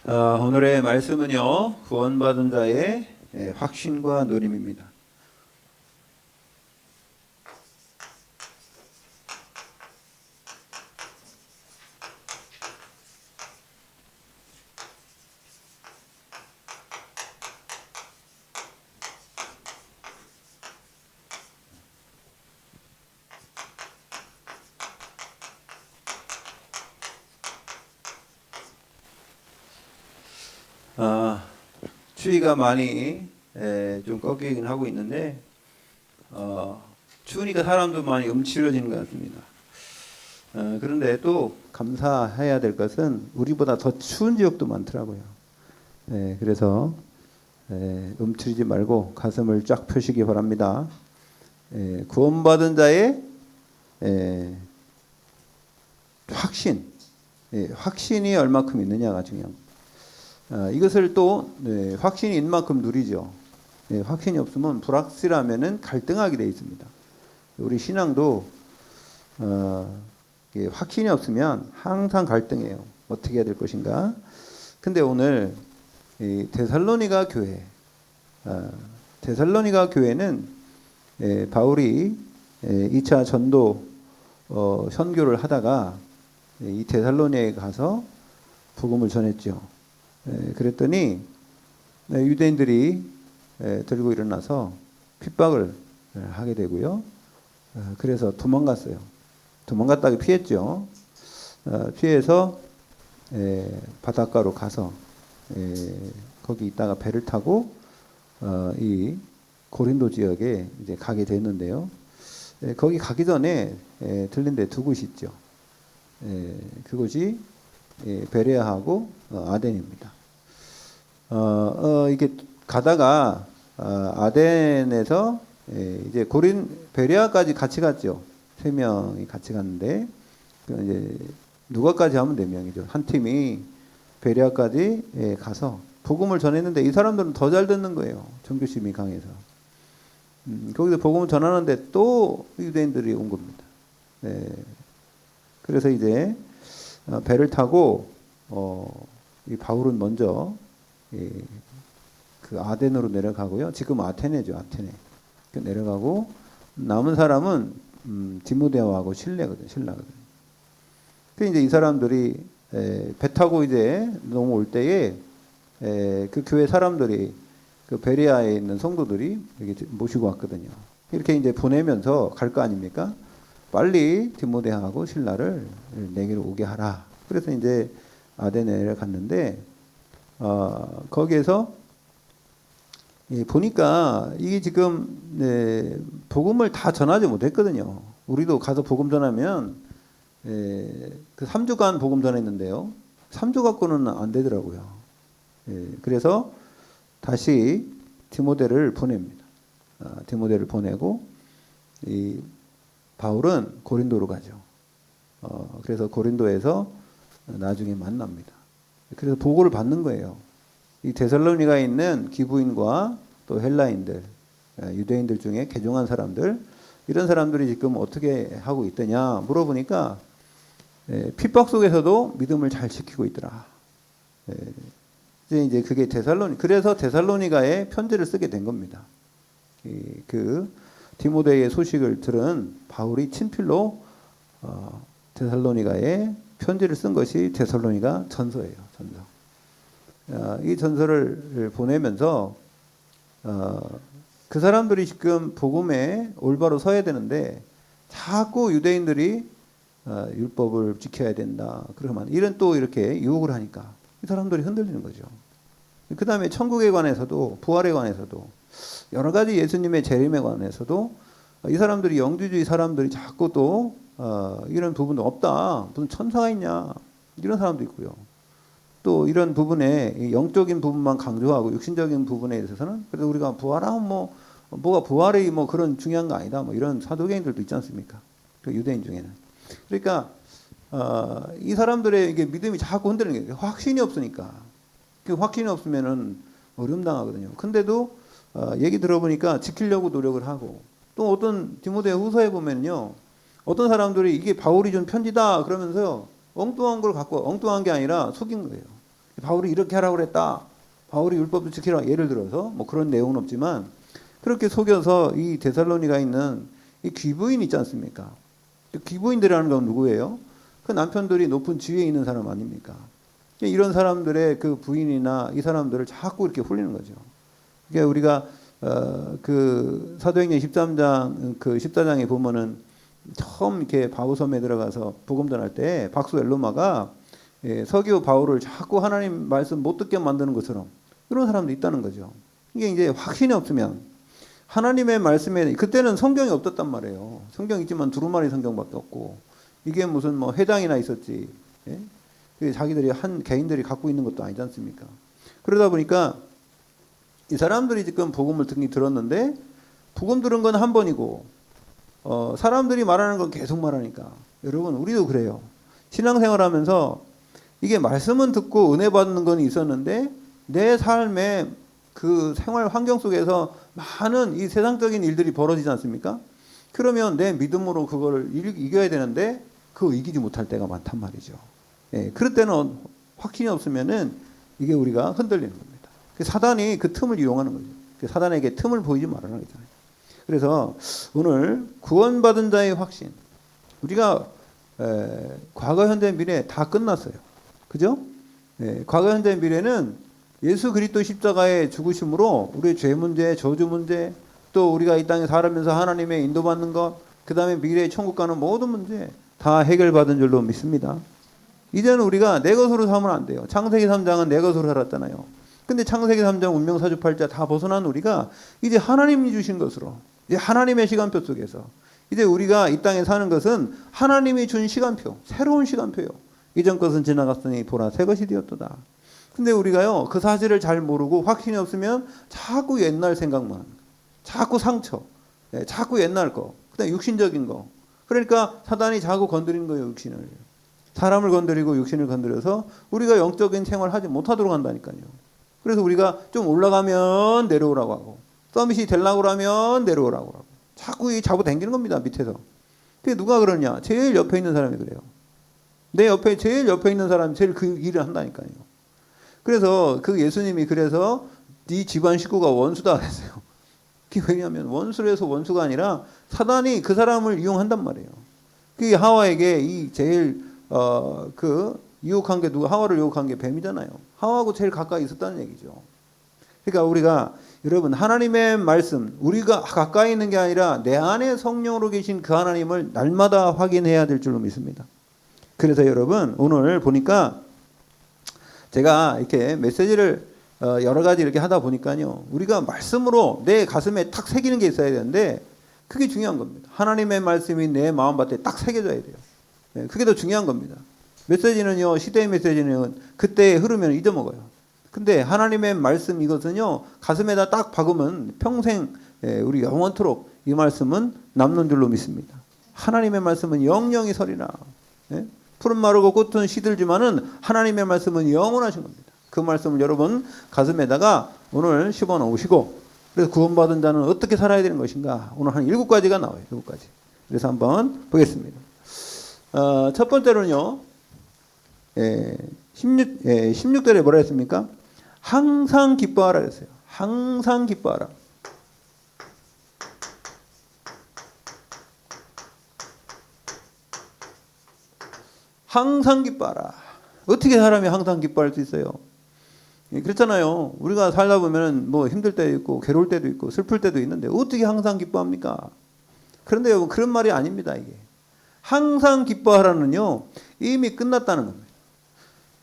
오늘의 말씀은요, 구원받은 자의 확신과 누림입니다. 추위가 많이 좀 꺾이긴 하고 있는데 추우니까 사람도 많이 움츠러지는 것 같습니다. 그런데 또 감사해야 될 것은 우리보다 더 추운 지역도 많더라고요. 그래서 움츠리지 말고 가슴을 쫙 펴시기 바랍니다. 구원받은 자의 확신, 확신이 얼마큼 있느냐가 중요합니다. 이것을 또 확신이 있는 만큼 누리죠. 확신이 없으면 불확실하면은 갈등하게 되어 있습니다. 우리 신앙도 확신이 없으면 항상 갈등해요. 어떻게 해야 될 것인가? 근데 오늘 데살로니가 교회, 데살로니가 교회는 바울이 2차 전도 선교를 하다가 이 데살로니에 가서 복음을 전했죠. 그랬더니 유대인들이 들고 일어나서 핍박을 하게 되고요. 그래서 도망갔어요. 도망갔다가 피했죠. 피해서 바닷가로 가서 거기 있다가 배를 타고 이 고린도 지역에 이제 가게 됐는데요. 거기 가기 전에 들린 데 두 곳이 있죠. 그곳이 베레아하고 아덴입니다. 이게 가다가 아덴에서 이제 베레아까지 같이 갔죠. 3명이 같이 갔는데 이제 누가까지 하면 4명이죠. 한 팀이 베레아까지 가서 복음을 전했는데 이 사람들은 더 잘 듣는 거예요. 종교심이 강해서. 거기서 복음을 전하는데 또 유대인들이 온 겁니다. 그래서 이제 배를 타고 이 바울은 먼저 그 아덴으로 내려가고요. 지금 아테네죠, 아테네. 내려가고 남은 사람은 디모데하고 신라거든. 그 이제 이 사람들이 배 타고 이제 넘어올 때에 그 교회 사람들이 그 베레아에 있는 성도들이 이렇게 모시고 왔거든요. 이렇게 이제 보내면서 갈 거 아닙니까? 빨리 디모데하고 신라를 내게로 오게 하라. 그래서 이제 아데네를 갔는데 거기에서 보니까 이게 지금 복음을 다 전하지 못했거든요. 우리도 가서 복음 전하면 그 3주간 복음 전했는데요. 3주 갖고는 안 되더라고요. 그래서 다시 디모데를 보냅니다. 디모데를 보내고 이 바울은 고린도로 가죠. 그래서 고린도에서 나중에 만납니다. 그래서 보고를 받는 거예요. 이 데살로니가에 있는 기부인과 또 헬라인들, 유대인들 중에 개종한 사람들, 이런 사람들이 지금 어떻게 하고 있더냐 물어보니까 핍박 속에서도 믿음을 잘 지키고 있더라. 이제 그게 그래서 데살로니가에 편지를 쓰게 된 겁니다. 그 디모데의 소식을 들은 바울이 친필로 데살로니가에 편지를 쓴 것이 데살로니가 전서예요. 전서. 이 전서를 보내면서 그 사람들이 지금 복음에 올바로 서야 되는데 자꾸 유대인들이 율법을 지켜야 된다. 그러면 이런 또 이렇게 유혹을 하니까 이 사람들이 흔들리는 거죠. 그 다음에 천국에 관해서도 부활에 관해서도 여러 가지 예수님의 재림에 관해서도 이 사람들이 영주주의 사람들이 자꾸 또 이런 부분도 없다. 무슨 천사가 있냐. 이런 사람도 있고요. 또 이런 부분에 영적인 부분만 강조하고 육신적인 부분에 있어서는 그래도 우리가 부활하면 뭐가 부활이 뭐 그런 중요한 거 아니다. 뭐 이런 사도계인들도 있지 않습니까? 그 유대인 중에는. 그러니까 이 사람들의 이게 믿음이 자꾸 흔들리는 게 확신이 없으니까. 그 확신이 없으면은 어려움 당하거든요. 근데도 얘기 들어보니까 지키려고 노력을 하고 또 어떤 디모데 후서에 보면요. 어떤 사람들이 이게 바울이 준 편지다 그러면서 엉뚱한 걸 갖고 엉뚱한 게 아니라 속인 거예요. 바울이 이렇게 하라고 그랬다. 바울이 율법도 지키라. 예를 들어서 뭐 그런 내용은 없지만 그렇게 속여서 이 데살로니가 있는 이 귀부인 있지 않습니까? 귀부인들이라는 건 누구예요? 그 남편들이 높은 지위에 있는 사람 아닙니까? 이런 사람들의 그 부인이나 이 사람들을 자꾸 이렇게 홀리는 거죠. 그러니까 우리가 그 사도행전 13장 그 14장에 보면은 처음 이렇게 바오섬에 들어가서 복음 전할 때 박수 엘로마가 서기오 바울을 자꾸 하나님 말씀 못 듣게 만드는 것처럼 이런 사람도 있다는 거죠. 이게 이제 확신이 없으면 하나님의 말씀에 그때는 성경이 없었단 말이에요. 성경 있지만 두루마리 성경밖에 없고 이게 무슨 뭐 회당이나 있었지. 예? 자기들이 한 개인들이 갖고 있는 것도 아니지 않습니까? 그러다 보니까 이 사람들이 지금 복음을 들었는데 복음 들은 건 한 번이고 사람들이 말하는 건 계속 말하니까 여러분 우리도 그래요. 신앙생활하면서 이게 말씀은 듣고 은혜 받는 건 있었는데 내 삶의 그 생활 환경 속에서 많은 이 세상적인 일들이 벌어지지 않습니까? 그러면 내 믿음으로 그거를 이겨야 되는데 그거 이기지 못할 때가 많단 말이죠. 예, 그럴 때는 확신이 없으면은 이게 우리가 흔들리는 겁니다. 사단이 그 틈을 이용하는 거죠. 사단에게 틈을 보이지 말라는 거잖아요. 그래서 오늘 구원받은 자의 확신. 우리가 과거, 현재, 미래 다 끝났어요. 그죠? 과거, 현재, 미래는 예수 그리스도 십자가의 죽으심으로 우리의 죄 문제, 저주 문제, 또 우리가 이 땅에 살아면서 하나님의 인도받는 것, 그 다음에 미래의 천국 가는 모든 문제 다 해결받은 줄로 믿습니다. 이제는 우리가 내 것으로 삼으면 안 돼요. 창세기 3장은 내 것으로 살았잖아요. 근데 창세기 3장 운명사주팔자 다 벗어난 우리가 이제 하나님이 주신 것으로 이제 하나님의 시간표 속에서 이제 우리가 이 땅에 사는 것은 하나님이 준 시간표, 새로운 시간표요. 이전 것은 지나갔으니 보라 새 것이 되었도다. 근데 우리가요 그 사실을 잘 모르고 확신이 없으면 자꾸 옛날 생각만, 자꾸 상처, 자꾸 옛날 거, 그다음 육신적인 거. 그러니까 사단이 자꾸 건드리는 거예요 육신을. 사람을 건드리고 육신을 건드려서 우리가 영적인 생활을 하지 못하도록 한다니까요. 그래서 우리가 좀 올라가면 내려오라고 하고 서밋이 되려고 하면 내려오라고 하고 자꾸 이 잡아당기는 겁니다 밑에서. 그게 누가 그러냐? 제일 옆에 있는 사람이 그래요. 내 옆에 제일 옆에 있는 사람이 제일 그 일을 한다니까요. 그래서 그 예수님이 그래서 네 집안 식구가 원수다 그랬어요. 그게 왜냐하면 원수에서 원수가 아니라 사단이 그 사람을 이용한단 말이에요. 그게 하와에게 이 제일 그 유혹한 게 누가 하와를 유혹한 게 뱀이잖아요. 하와하고 제일 가까이 있었다는 얘기죠. 그러니까 우리가 여러분 하나님의 말씀 우리가 가까이 있는 게 아니라 내 안에 성령으로 계신 그 하나님을 날마다 확인해야 될 줄로 믿습니다. 그래서 여러분 오늘 보니까 제가 이렇게 메시지를 여러 가지 이렇게 하다 보니까요 우리가 말씀으로 내 가슴에 탁 새기는 게 있어야 되는데 그게 중요한 겁니다. 하나님의 말씀이 내 마음밭에 딱 새겨져야 돼요. 그게 더 중요한 겁니다. 메시지는요 시대의 메시지는 그때 흐르면 잊어먹어요. 근데 하나님의 말씀 이것은요 가슴에다 딱 박으면 평생 우리 영원토록 이 말씀은 남는 줄로 믿습니다. 하나님의 말씀은 영영이 서리라. 푸른 마르고 꽃은 시들지만은 하나님의 말씀은 영원하신 겁니다. 그 말씀을 여러분 가슴에다가 오늘 집어넣으시고 그래서 구원받은 자는 어떻게 살아야 되는 것인가 오늘 한 7가지가 나와요. 7가지. 그래서 한번 보겠습니다. 첫 번째로는요 16절에 뭐라 했습니까? 항상 기뻐하라 그랬어요. 항상 기뻐하라. 항상 기뻐하라. 어떻게 사람이 항상 기뻐할 수 있어요? 그렇잖아요. 우리가 살다 보면 뭐 힘들 때도 있고 괴로울 때도 있고 슬플 때도 있는데 어떻게 항상 기뻐합니까? 그런데 여러분 그런 말이 아닙니다. 이게 항상 기뻐하라는요 이미 끝났다는 겁니다.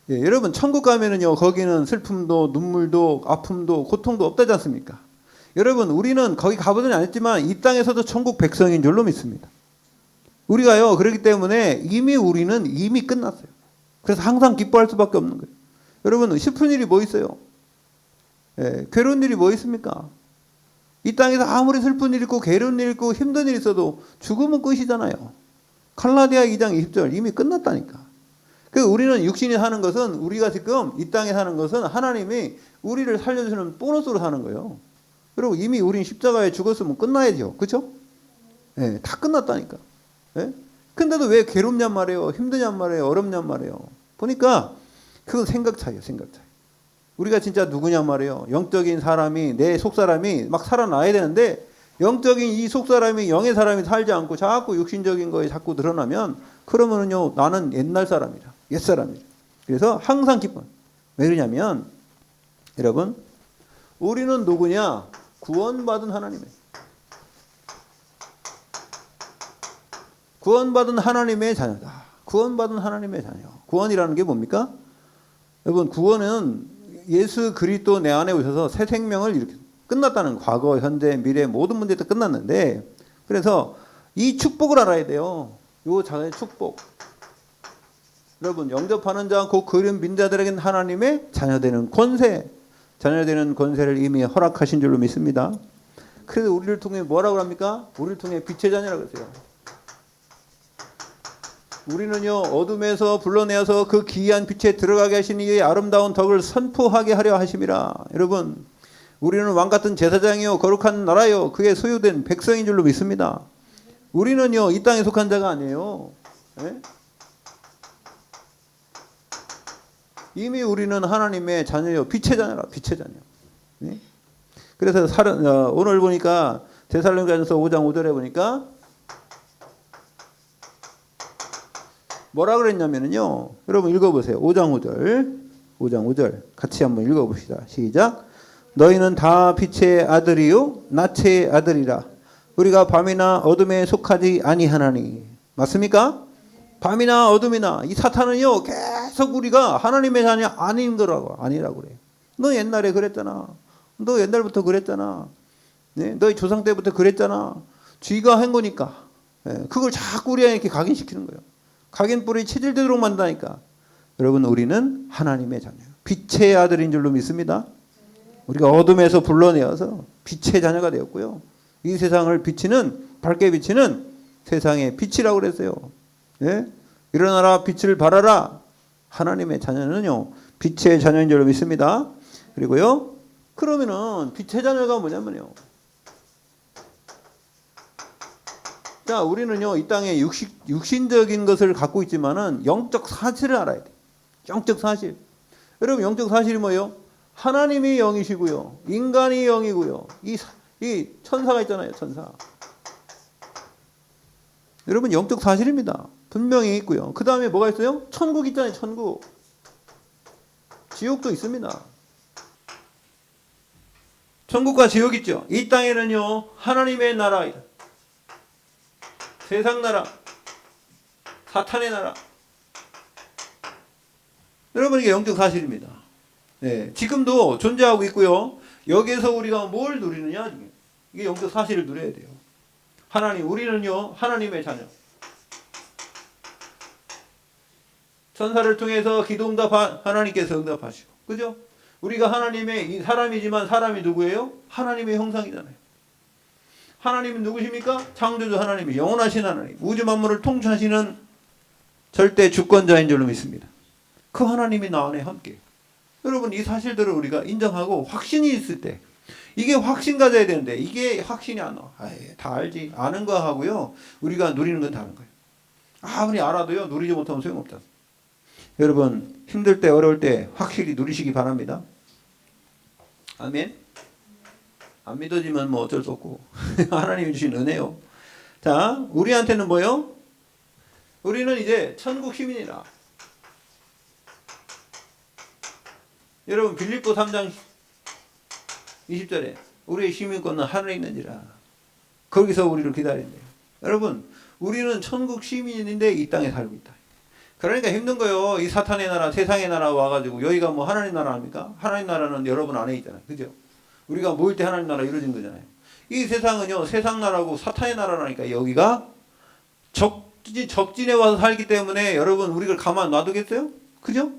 여러분 천국 가면은요 거기는 슬픔도 눈물도 아픔도 고통도 없다지 않습니까? 여러분 우리는 거기 가보지는 않았지만 이 땅에서도 천국 백성인 줄로 믿습니다. 우리가요 그렇기 때문에 우리는 이미 끝났어요. 그래서 항상 기뻐할 수밖에 없는 거예요. 여러분 슬픈 일이 뭐 있어요? 괴로운 일이 뭐 있습니까? 이 땅에서 아무리 슬픈 일 있고 괴로운 일 있고 힘든 일 있어도 죽으면 끝이잖아요. 갈라디아 2장 20절 이미 끝났다니까. 우리는 육신이 사는 것은 우리가 지금 이 땅에 사는 것은 하나님이 우리를 살려주시는 보너스로 사는 거예요. 그리고 이미 우린 십자가에 죽었으면 끝나야죠. 그렇죠? 다 끝났다니까. 근데도 왜 괴롭냔 말이에요. 힘드냔 말이에요. 어렵냔 말이에요. 보니까 그건 생각 차이예요, 생각 차이. 우리가 진짜 누구냐 말이에요. 영적인 사람이, 내 속사람이 막 살아나야 되는데 영적인 이 속사람이, 영의 사람이 살지 않고 자꾸 육신적인 거에 자꾸 드러나면, 그러면은요, 나는 옛날 사람이라, 옛사람이라. 그래서 항상 기뻐. 왜 그러냐면, 여러분, 우리는 누구냐? 구원받은 하나님의, 구원받은 하나님의 자녀다. 구원받은 하나님의 자녀. 구원이라는 게 뭡니까? 여러분, 구원은 예수 그리스도 내 안에 오셔서 새 생명을 이렇게 끝났다는, 과거, 현재, 미래 모든 문제가 끝났는데, 그래서 이 축복을 알아야 돼요. 요 자의 축복. 여러분, 영접하는 자, 곧 그런 민자들에게는 하나님의 자녀되는 권세, 자녀되는 권세를 이미 허락하신 줄로 믿습니다. 그래서 우리를 통해 뭐라고 합니까? 우리를 통해 빛의 자녀라고 했어요. 우리는요, 어둠에서 불러내어서 그 기이한 빛에 들어가게 하신 이의 아름다운 덕을 선포하게 하려 하심이라. 여러분, 우리는 왕같은 제사장이요 거룩한 나라요 그의 소유된 백성인 줄로 믿습니다. 우리는요, 이 땅에 속한 자가 아니에요. 네? 이미 우리는 하나님의 자녀요, 빛의 자녀라, 빛의 자녀. 네? 그래서 오늘 보니까 데살로니가전서 5장 5절에 보니까 뭐라 그랬냐면요, 여러분 읽어보세요. 5장 5절 같이 한번 읽어봅시다. 시작. 너희는 다 빛의 아들이요 낮의 아들이라. 우리가 밤이나 어둠에 속하지 아니하나니. 맞습니까? 밤이나 어둠이나, 이 사탄은요 계속 우리가 하나님의 자녀 아닌 거라고, 아니라고 그래요. 너 옛날에 그랬잖아. 너 옛날부터 그랬잖아. 네? 너희 조상 때부터 그랬잖아. 쥐가 한 거니까. 네? 그걸 자꾸 우리에게 이렇게 각인시키는 거예요. 각인뿔이 체질되도록 만든다니까. 여러분, 우리는 하나님의 자녀예요. 빛의 아들인 줄로 믿습니다. 우리가 어둠에서 불러내어서 빛의 자녀가 되었고요. 이 세상을 비치는, 밝게 비치는 세상의 빛이라고 그랬어요. 예? 일어나라, 빛을 발하라. 하나님의 자녀는요, 빛의 자녀인 줄로 믿습니다. 그리고요, 그러면은 빛의 자녀가 뭐냐면요, 자, 우리는요, 이 땅에 육신적인 것을 갖고 있지만은 영적 사실을 알아야 돼. 영적 사실. 여러분, 영적 사실이 뭐예요? 하나님이 영이시고요, 인간이 영이고요, 이 천사가 있잖아요, 천사. 여러분, 영적 사실입니다. 분명히 있고요. 그 다음에 뭐가 있어요? 천국 있잖아요, 천국. 지옥도 있습니다. 천국과 지옥 있죠. 이 땅에는요, 하나님의 나라, 세상 나라, 사탄의 나라. 여러분, 이게 영적 사실입니다. 네, 지금도 존재하고 있고요. 여기에서 우리가 뭘 누리느냐? 이게 영적 사실을 누려야 돼요. 하나님, 우리는요, 하나님의 자녀. 천사를 통해서 기도 응답, 하나님께서 응답하시고, 그죠? 우리가 하나님의 사람이지만 사람이 누구예요? 하나님의 형상이잖아요. 하나님은 누구십니까? 창조주 하나님이, 영원하신 하나님, 우주 만물을 통치하시는 절대 주권자인 줄로 믿습니다. 그 하나님이 나 안에 함께. 여러분, 이 사실들을 우리가 인정하고 확신이 있을 때, 이게 확신 가져야 되는데, 이게 확신이 안 와. 다 알지. 아는 거 하고요, 우리가 누리는 건 다른 거예요. 아무리 알아도요, 누리지 못하면 소용없다. 여러분, 힘들 때, 어려울 때 확실히 누리시기 바랍니다. 아멘. 안 믿어지면 뭐 어쩔 수 없고 하나님이 주신 은혜요. 자, 우리한테는 뭐요? 우리는 이제 천국 시민이라. 여러분, 빌립보 3장 20절에 우리의 시민권은 하늘에 있는지라. 거기서 우리를 기다린대요. 여러분, 우리는 천국 시민인데 이 땅에 살고 있다. 그러니까 힘든 거예요. 이 사탄의 나라, 세상의 나라 와가지고 여기가 뭐 하나님 나라 아닙니까? 하나님 나라는 여러분 안에 있잖아요. 그죠? 우리가 모일 때 하나님 나라 이루어진 거잖아요. 이 세상은요, 세상 나라고 사탄의 나라라니까. 여기가 적진에 와서 살기 때문에 여러분, 우리를 가만 놔두겠어요? 그죠?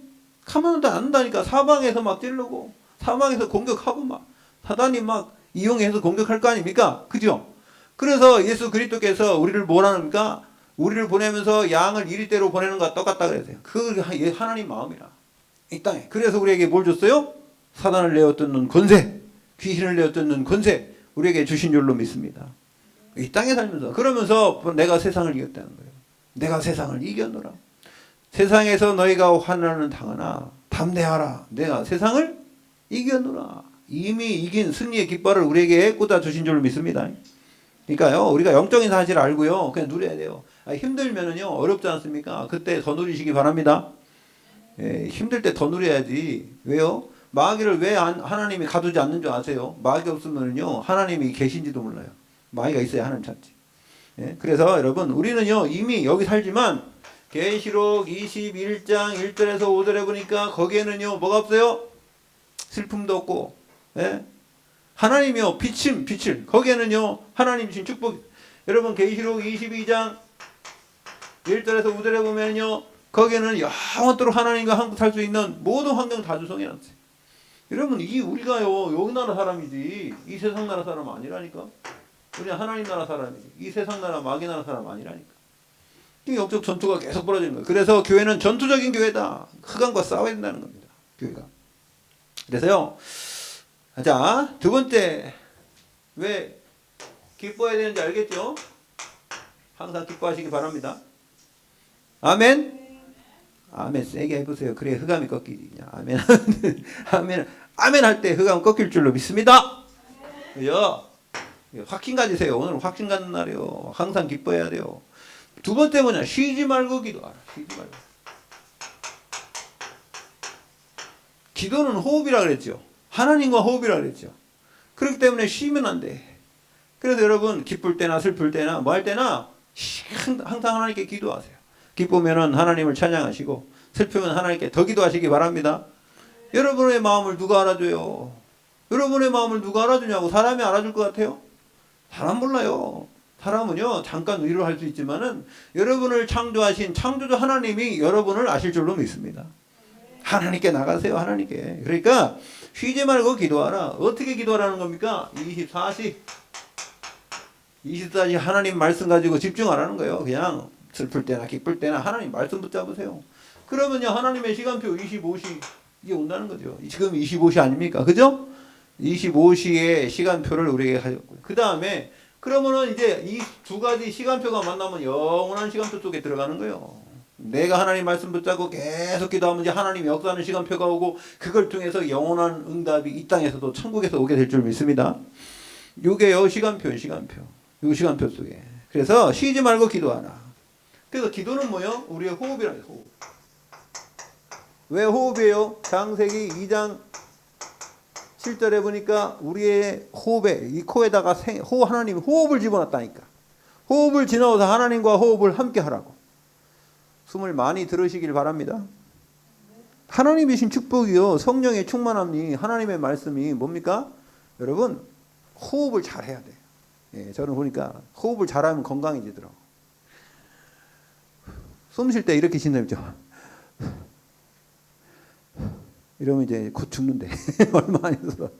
가만 놔도 안 한다니까. 사방에서 막 찌르고, 사방에서 공격하고, 막 사단이 막 이용해서 공격할 거 아닙니까? 그죠? 그래서 예수 그리스도께서 우리를 뭐라합니까? 우리를 보내면서 양을 이리대로 보내는 것과 똑같다 그랬어요. 그 하나님 마음이라. 이 땅에. 그래서 우리에게 뭘 줬어요? 사단을 내어 뜯는 권세, 귀신을 내어 뜯는 권세, 우리에게 주신 줄로 믿습니다. 이 땅에 살면서. 그러면서 내가 세상을 이겼다는 거예요. 내가 세상을 이겼노라. 세상에서 너희가 환난을 당하나 담대하라. 내가 세상을 이겼노라. 이미 이긴 승리의 깃발을 우리에게 꽂아 주신 줄 믿습니다. 그러니까요, 우리가 영적인 사실을 알고요, 그냥 누려야 돼요. 힘들면은요, 어렵지 않습니까? 그때 더 누리시기 바랍니다. 예, 힘들 때 더 누려야지. 왜요? 마귀를 왜 하나님이 가두지 않는 줄 아세요? 마귀 없으면요, 하나님이 계신지도 몰라요. 마귀가 있어야 하나님 찾지. 예, 그래서 여러분, 우리는요, 이미 여기 살지만, 계시록 21장 1절에서 5절에 보니까, 거기에는요, 뭐가 없어요? 슬픔도 없고, 예? 하나님이요, 빛을. 거기에는요, 하나님 주신 축복. 여러분, 계시록 22장 1절에서 5절에 보면요, 거기에는 영원토록 하나님과 함께 살 수 있는 모든 환경 다 조성해 놨어요. 여러분, 이 우리가요, 여기 나라 사람이지, 이 세상 나라 사람 아니라니까. 우리는 하나님 나라 사람이지, 이 세상 나라, 마귀 나라 사람 아니라니까. 이 영적 전투가 계속 벌어지는 거예요. 그래서 교회는 전투적인 교회다. 흑암과 싸워야 된다는 겁니다. 교회가. 그래서요, 자, 두 번째, 왜 기뻐해야 되는지 알겠죠? 항상 기뻐하시기 바랍니다. 아멘? 아멘 세게 해보세요. 그래야 흑암이 꺾이지. 아멘. 아멘 할 때 흑암 꺾일 줄로 믿습니다. 그죠? 확신 가지세요. 오늘 확신 갖는 날이요. 항상 기뻐해야 돼요. 두 번째 뭐냐? 쉬지 말고 기도하라. 쉬지 말고. 기도는 호흡이라 그랬죠. 하나님과 호흡이라 그랬죠. 그렇기 때문에 쉬면 안 돼. 그래서 여러분, 기쁠 때나 슬플 때나 뭐 할 때나 항상 하나님께 기도하세요. 기쁘면 하나님을 찬양하시고, 슬프면 하나님께 더 기도하시기 바랍니다. 여러분의 마음을 누가 알아줘요? 여러분의 마음을 누가 알아주냐고. 사람이 알아줄 것 같아요? 사람 몰라요. 사람은요, 잠깐 위로를 할 수 있지만은, 여러분을 창조하신 창조주 하나님이 여러분을 아실 줄로 믿습니다. 하나님께 나가세요. 하나님께. 그러니까 쉬지 말고 기도하라. 어떻게 기도하라는 겁니까? 24시 하나님 말씀 가지고 집중하라는 거예요. 그냥 슬플 때나 기쁠 때나 하나님 말씀 붙잡으세요. 그러면요, 하나님의 시간표 25시 이게 온다는 거죠. 지금 25시 아닙니까? 그죠? 25시의 시간표를 우리에게 가졌고요. 그 다음에 그러면은 이제 이 두 가지 시간표가 만나면 영원한 시간표 속에 들어가는 거예요. 내가 하나님 말씀 붙잡고 계속 기도하면 이제 하나님 역사하는 시간표가 오고, 그걸 통해서 영원한 응답이 이 땅에서도 천국에서 오게 될 줄 믿습니다. 요게요, 시간표. 요 시간표 속에. 그래서 쉬지 말고 기도하라. 그래서 기도는 뭐요? 우리의 호흡이라는 거예요. 호흡. 왜 호흡이에요? 창세기 2장 7절에 보니까 우리의 호흡에, 이 코에다가 하나님이 호흡을 집어넣었다니까. 호흡을 지나서 하나님과 호흡을 함께 하라고. 숨을 많이 들으시길 바랍니다. 하나님이신 축복이요, 성령의 충만함이, 하나님의 말씀이 뭡니까? 여러분, 호흡을 잘 해야 돼요. 예, 저는 보니까 호흡을 잘하면 건강해지더라고. 숨 쉴 때 이렇게 쉰다 했죠. 이러면 이제 곧 죽는데. 얼마 안 있어서.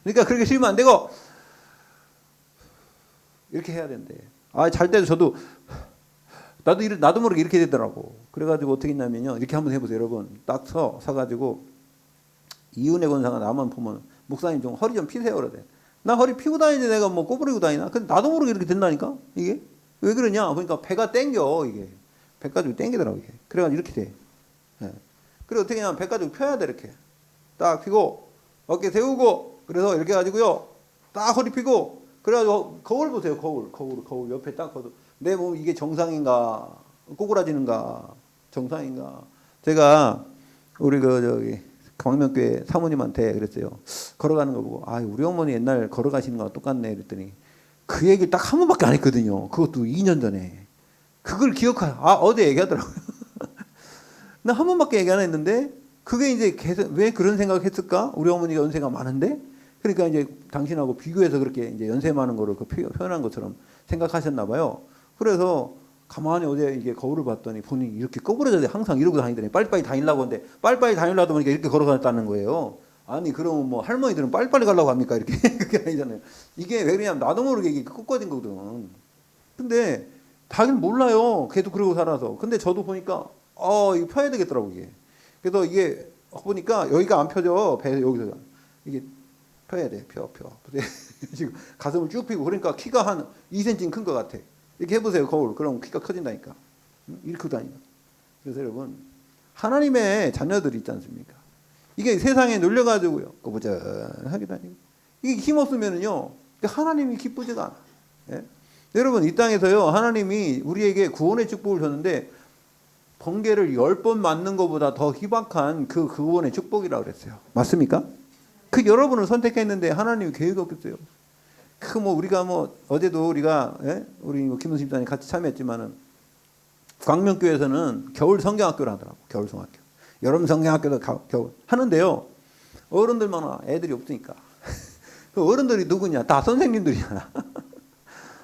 그러니까 그렇게 쉬면 안 되고, 이렇게 해야 된대. 잘 때도 저도, 나도 모르게 이렇게 되더라고. 그래가지고 어떻게 했냐면요, 이렇게 한번 해보세요. 여러분, 딱 서가지고, 이은혜 권사가 나만 보면, 목사님 좀 허리 좀 피세요. 그러대. 나 허리 피고 다니지, 내가 뭐 꼬부리고 다니나? 근데 나도 모르게 이렇게 된다니까? 이게? 왜 그러냐? 그러니까 배가 땡겨, 이게. 배 가지고 땡기더라고, 이게. 그래가지고 이렇게 돼. 예. 그리고 어떻게 하냐면, 배 가지고 펴야 돼, 이렇게. 딱 펴고, 어깨 세우고, 그래서 이렇게 해가지고요, 딱 허리 펴고, 그래가지고 거울 보세요, 거울 옆에 딱 거울. 내 몸 이게 정상인가, 꼬꾸라지는가, 정상인가. 제가 우리 광명교회 사모님한테 그랬어요. 걸어가는 거 보고, 우리 어머니 옛날 걸어가시는 거랑 똑같네. 그랬더니 그 얘기를 딱 한 번밖에 안 했거든요. 그것도 2년 전에. 그걸 어제 얘기하더라고요. 나 한 번밖에 얘기 안 했는데, 그게 이제 계속 왜 그런 생각을 했을까? 우리 어머니가 연세가 많은데? 그러니까 이제 당신하고 비교해서 그렇게 이제 연세 많은 거를 표현한 것처럼 생각하셨나 봐요. 그래서 가만히 어제 이게 거울을 봤더니 본인이 이렇게 꼬부러져서 항상 이러고 다니더니 빨리빨리 다니려고 하는데, 빨리빨리 다니려다 보니까 이렇게 걸어갔다는 거예요. 아니, 그러면 뭐 할머니들은 빨리빨리 가려고 합니까? 이렇게. 그게 아니잖아요. 이게 왜 그러냐면 나도 모르게 이게 꺾어진 거거든. 근데 자기는 몰라요. 걔도 그러고 살아서. 근데 저도 보니까 이거 펴야 되겠더라고, 이게. 그래서 이게 보니까 여기가 안 펴져. 배 여기서. 이게 펴야 돼. 펴. 지금 가슴을 쭉 펴고, 그러니까 키가 한 2cm 큰 것 같아. 이렇게 해보세요, 거울. 그럼 키가 커진다니까. 이렇게 다니까. 그래서 여러분, 하나님의 자녀들이 있지 않습니까? 이게 세상에 놀려가지고요, 꾸부전하게 다니고, 이게 힘없으면은요, 하나님이 기쁘지가 않아. 예? 여러분, 이 땅에서요, 하나님이 우리에게 구원의 축복을 줬는데, 번개를 10번 맞는 것보다 더 희박한 그 구원의 축복이라고 그랬어요. 맞습니까? 그 여러분을 선택했는데 하나님이 계획이 없겠어요. 우리가 어제도 우리가, 예? 우리 김은수 집사님 같이 참여했지만은, 광명교회에서는 겨울 성경학교를 하더라고. 겨울 성학교. 여름 성경학교도 겨울 하는데요. 어른들만 와. 애들이 없으니까. 그 어른들이 누구냐? 다 선생님들이잖아.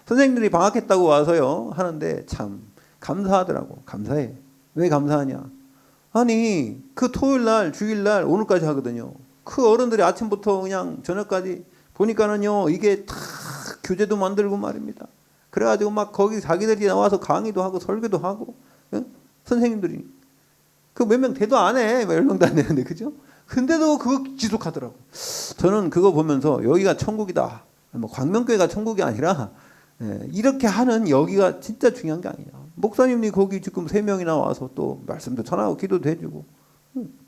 선생님들이 방학했다고 와서요. 하는데 참 감사하더라고. 감사해. 왜 감사하냐? 아니, 그 토요일날, 주일날, 오늘까지 하거든요. 그 어른들이 아침부터 그냥 저녁까지 보니까는요, 이게 다 교재도 만들고 말입니다. 그래가지고 막 거기 자기들이 나와서 강의도 하고 설교도 하고, 응? 선생님들이. 그 몇 명 대도 안 해. 10명도 안 되는데, 그죠? 근데도 그거 지속하더라고. 저는 그거 보면서 여기가 천국이다. 광명교회가 천국이 아니라, 이렇게 하는 여기가 진짜 중요한 게 아니냐. 목사님이 거기 지금 3명이나 와서 또 말씀도 전하고 기도도 해주고,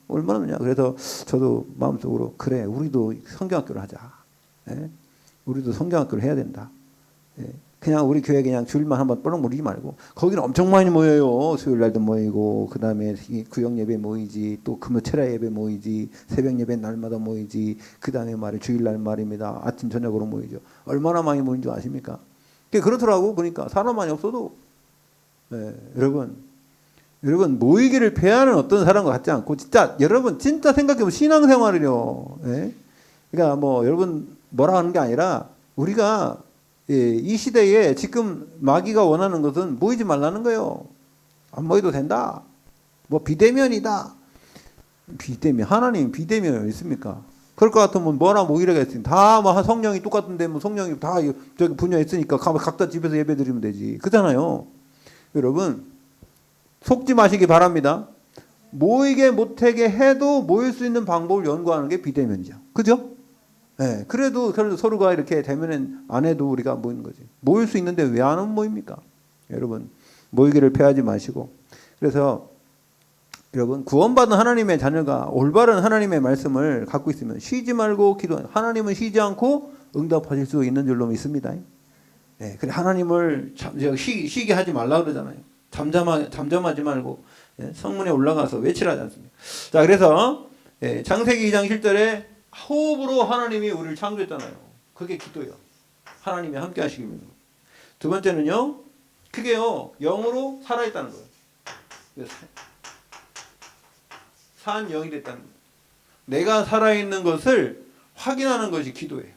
얼마나 되냐. 그래서 저도 마음속으로, 그래, 우리도 성경학교를 하자. 우리도 성경학교를 해야 된다. 그냥 우리 교회 그냥 주일만 한번 뻘렁 모이지 말고, 거기는 엄청 많이 모여요. 수요일 날도 모이고, 그 다음에 구역 예배 모이지, 또 금요 철야 예배 모이지, 새벽 예배 날마다 모이지, 그 다음에 주일 날 말입니다. 아침 저녁으로 모이죠. 얼마나 많이 모인 줄 아십니까? 그렇더라고. 보니까 사람 많이 없어도, 여러분 모이기를 패하는 어떤 사람과 같지 않고, 진짜 여러분 진짜 생각해보면 신앙생활이요. 그러니까 여러분 뭐라 하는 게 아니라, 우리가 이 시대에 지금 마귀가 원하는 것은 모이지 말라는 거예요. 안 모여도 된다. 비대면이다. 비대면, 하나님 비대면이 있습니까? 그럴 것 같으면 뭐나 모이라고 했으니 다 성령이 똑같은데 성령이 다 저기 분야했으니까 각자 집에서 예배 드리면 되지. 그잖아요. 여러분 속지 마시기 바랍니다. 모이게 못하게 해도 모일 수 있는 방법을 연구하는 게 비대면이죠. 그죠? 그래도 서로가 이렇게 대면은 안 해도 우리가 모이는 거지. 모일 수 있는데 왜 안 모입니까? 여러분 모이기를 패하지 마시고, 그래서 여러분 구원받은 하나님의 자녀가 올바른 하나님의 말씀을 갖고 있으면 쉬지 말고 기도하는, 하나님은 쉬지 않고 응답하실 수 있는 줄로 믿습니다. 그래 하나님을 쉬게 하지 말라 그러잖아요. 잠잠하지 말고 성문에 올라가서 외치라지 않습니까? 자, 그래서 창세기 2장 7절에 호흡으로 하나님이 우리를 창조했잖아요. 그게 기도예요. 하나님이 함께 하시기 위해서. 두 번째는요, 그게요 영으로 살아있다는 거예요. 산 영이 됐다는 거예요. 내가 살아있는 것을 확인하는 것이 기도예요.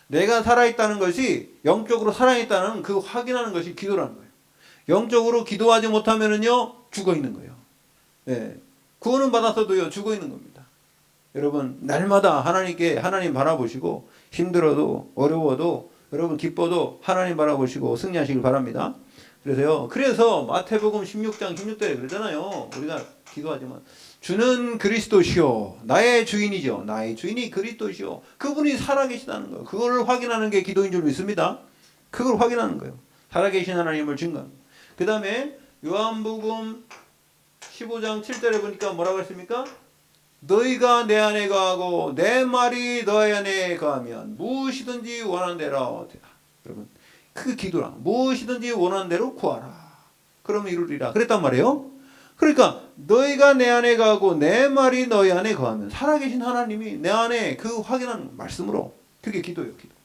내가 살아있다는 것이, 영적으로 살아있다는 그 확인하는 것이 기도라는 거예요. 영적으로 기도하지 못하면은요 죽어 있는 거예요. 구원은 받았어도요 죽어 있는 겁니다. 여러분 날마다 하나님 바라보시고, 힘들어도 어려워도 여러분 기뻐도 하나님 바라보시고 승리하시길 바랍니다. 그래서 마태복음 16장 16절에 그러잖아요. 우리가 기도하지만 주는 그리스도시요 나의 주인이죠. 나의 주인이 그리스도시요. 그분이 살아계시다는 거예요. 그걸 확인하는 게 기도인 줄 믿습니다. 그걸 확인하는 거예요. 살아계신 하나님을 증거합니다. 그 다음에 요한복음 15장 7절에 보니까 뭐라고 했습니까? 너희가 내 안에 거하고 내 말이 너희 안에 거하면 무엇이든지 원하는 대로 되라. 여러분 그 기도라. 무엇이든지 원하는 대로 구하라. 그러면 이루리라. 그랬단 말이에요. 그러니까 너희가 내 안에 거하고 내 말이 너희 안에 거하면, 살아계신 하나님이 내 안에 그 확인하는 말씀으로, 그게 기도예요. 기도.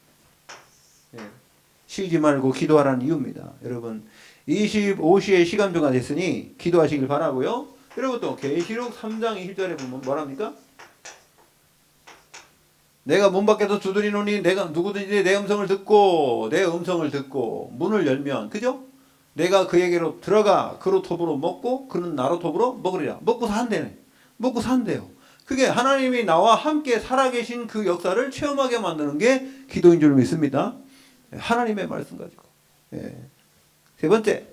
쉬지 말고 기도하라는 이유입니다. 여러분 25시의 시간표가 됐으니 기도하시길 바라고요. 그리고 또 계시록 3장 20절에 보면 뭐랍니까? 내가 문 밖에서 두드리노니 내가 누구든지 내 음성을 듣고 문을 열면, 그죠? 내가 그에게로 들어가 그로 톱으로 먹고 그는 나로 톱으로 먹으리라. 먹고 산대네. 먹고 산대요. 그게 하나님이 나와 함께 살아계신 그 역사를 체험하게 만드는 게 기도인 줄 믿습니다. 하나님의 말씀 가지고. 세 번째.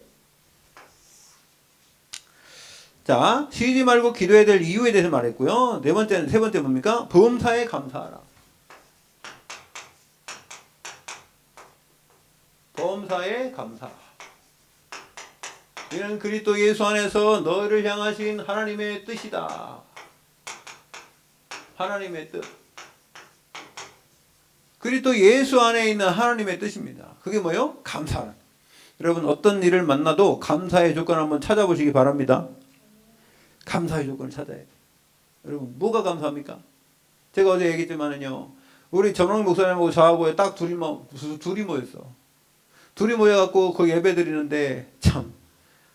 자, 쉬지 말고 기도해야 될 이유에 대해서 말했고요. 세 번째 뭡니까? 범사에 감사하라. 범사에 감사하라. 이는 그리스도 예수 안에서 너희를 향하신 하나님의 뜻이다. 하나님의 뜻. 그리스도 예수 안에 있는 하나님의 뜻입니다. 그게 뭐요? 감사. 여러분 어떤 일을 만나도 감사의 조건 한번 찾아보시기 바랍니다. 감사의 조건을 찾아야 돼요. 여러분 뭐가 감사합니까? 제가 어제 얘기했지만은요. 우리 전홍 목사님하고 저하고 딱 둘이 모였어. 둘이 모여갖고 그 예배 드리는데 참.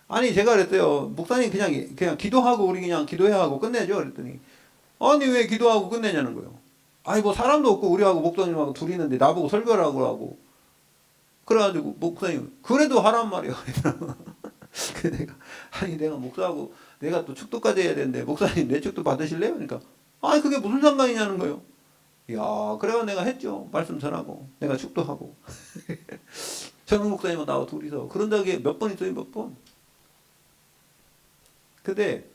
아니 제가 그랬어요. 목사님 그냥 기도하고 우리 그냥 기도해야 하고 끝내죠. 그랬더니 아니 왜 기도하고 끝내냐는 거예요. 아니 뭐 사람도 없고 우리하고 목사님하고 둘이 있는데 나보고 설교를 하고 그래가지고 목사님 그래도 하란 말이에요. 내가 목사하고 내가 또 축도까지 해야 되는데 목사님 내 축도 받으실래요? 그러니까 아니 그게 무슨 상관이냐는 거예요. 야 그래가 내가 했죠. 말씀 전하고 내가 축도하고 전웅 목사님하고 나하고 둘이서 그런 적이 몇 번 있어요. 몇 번. 근데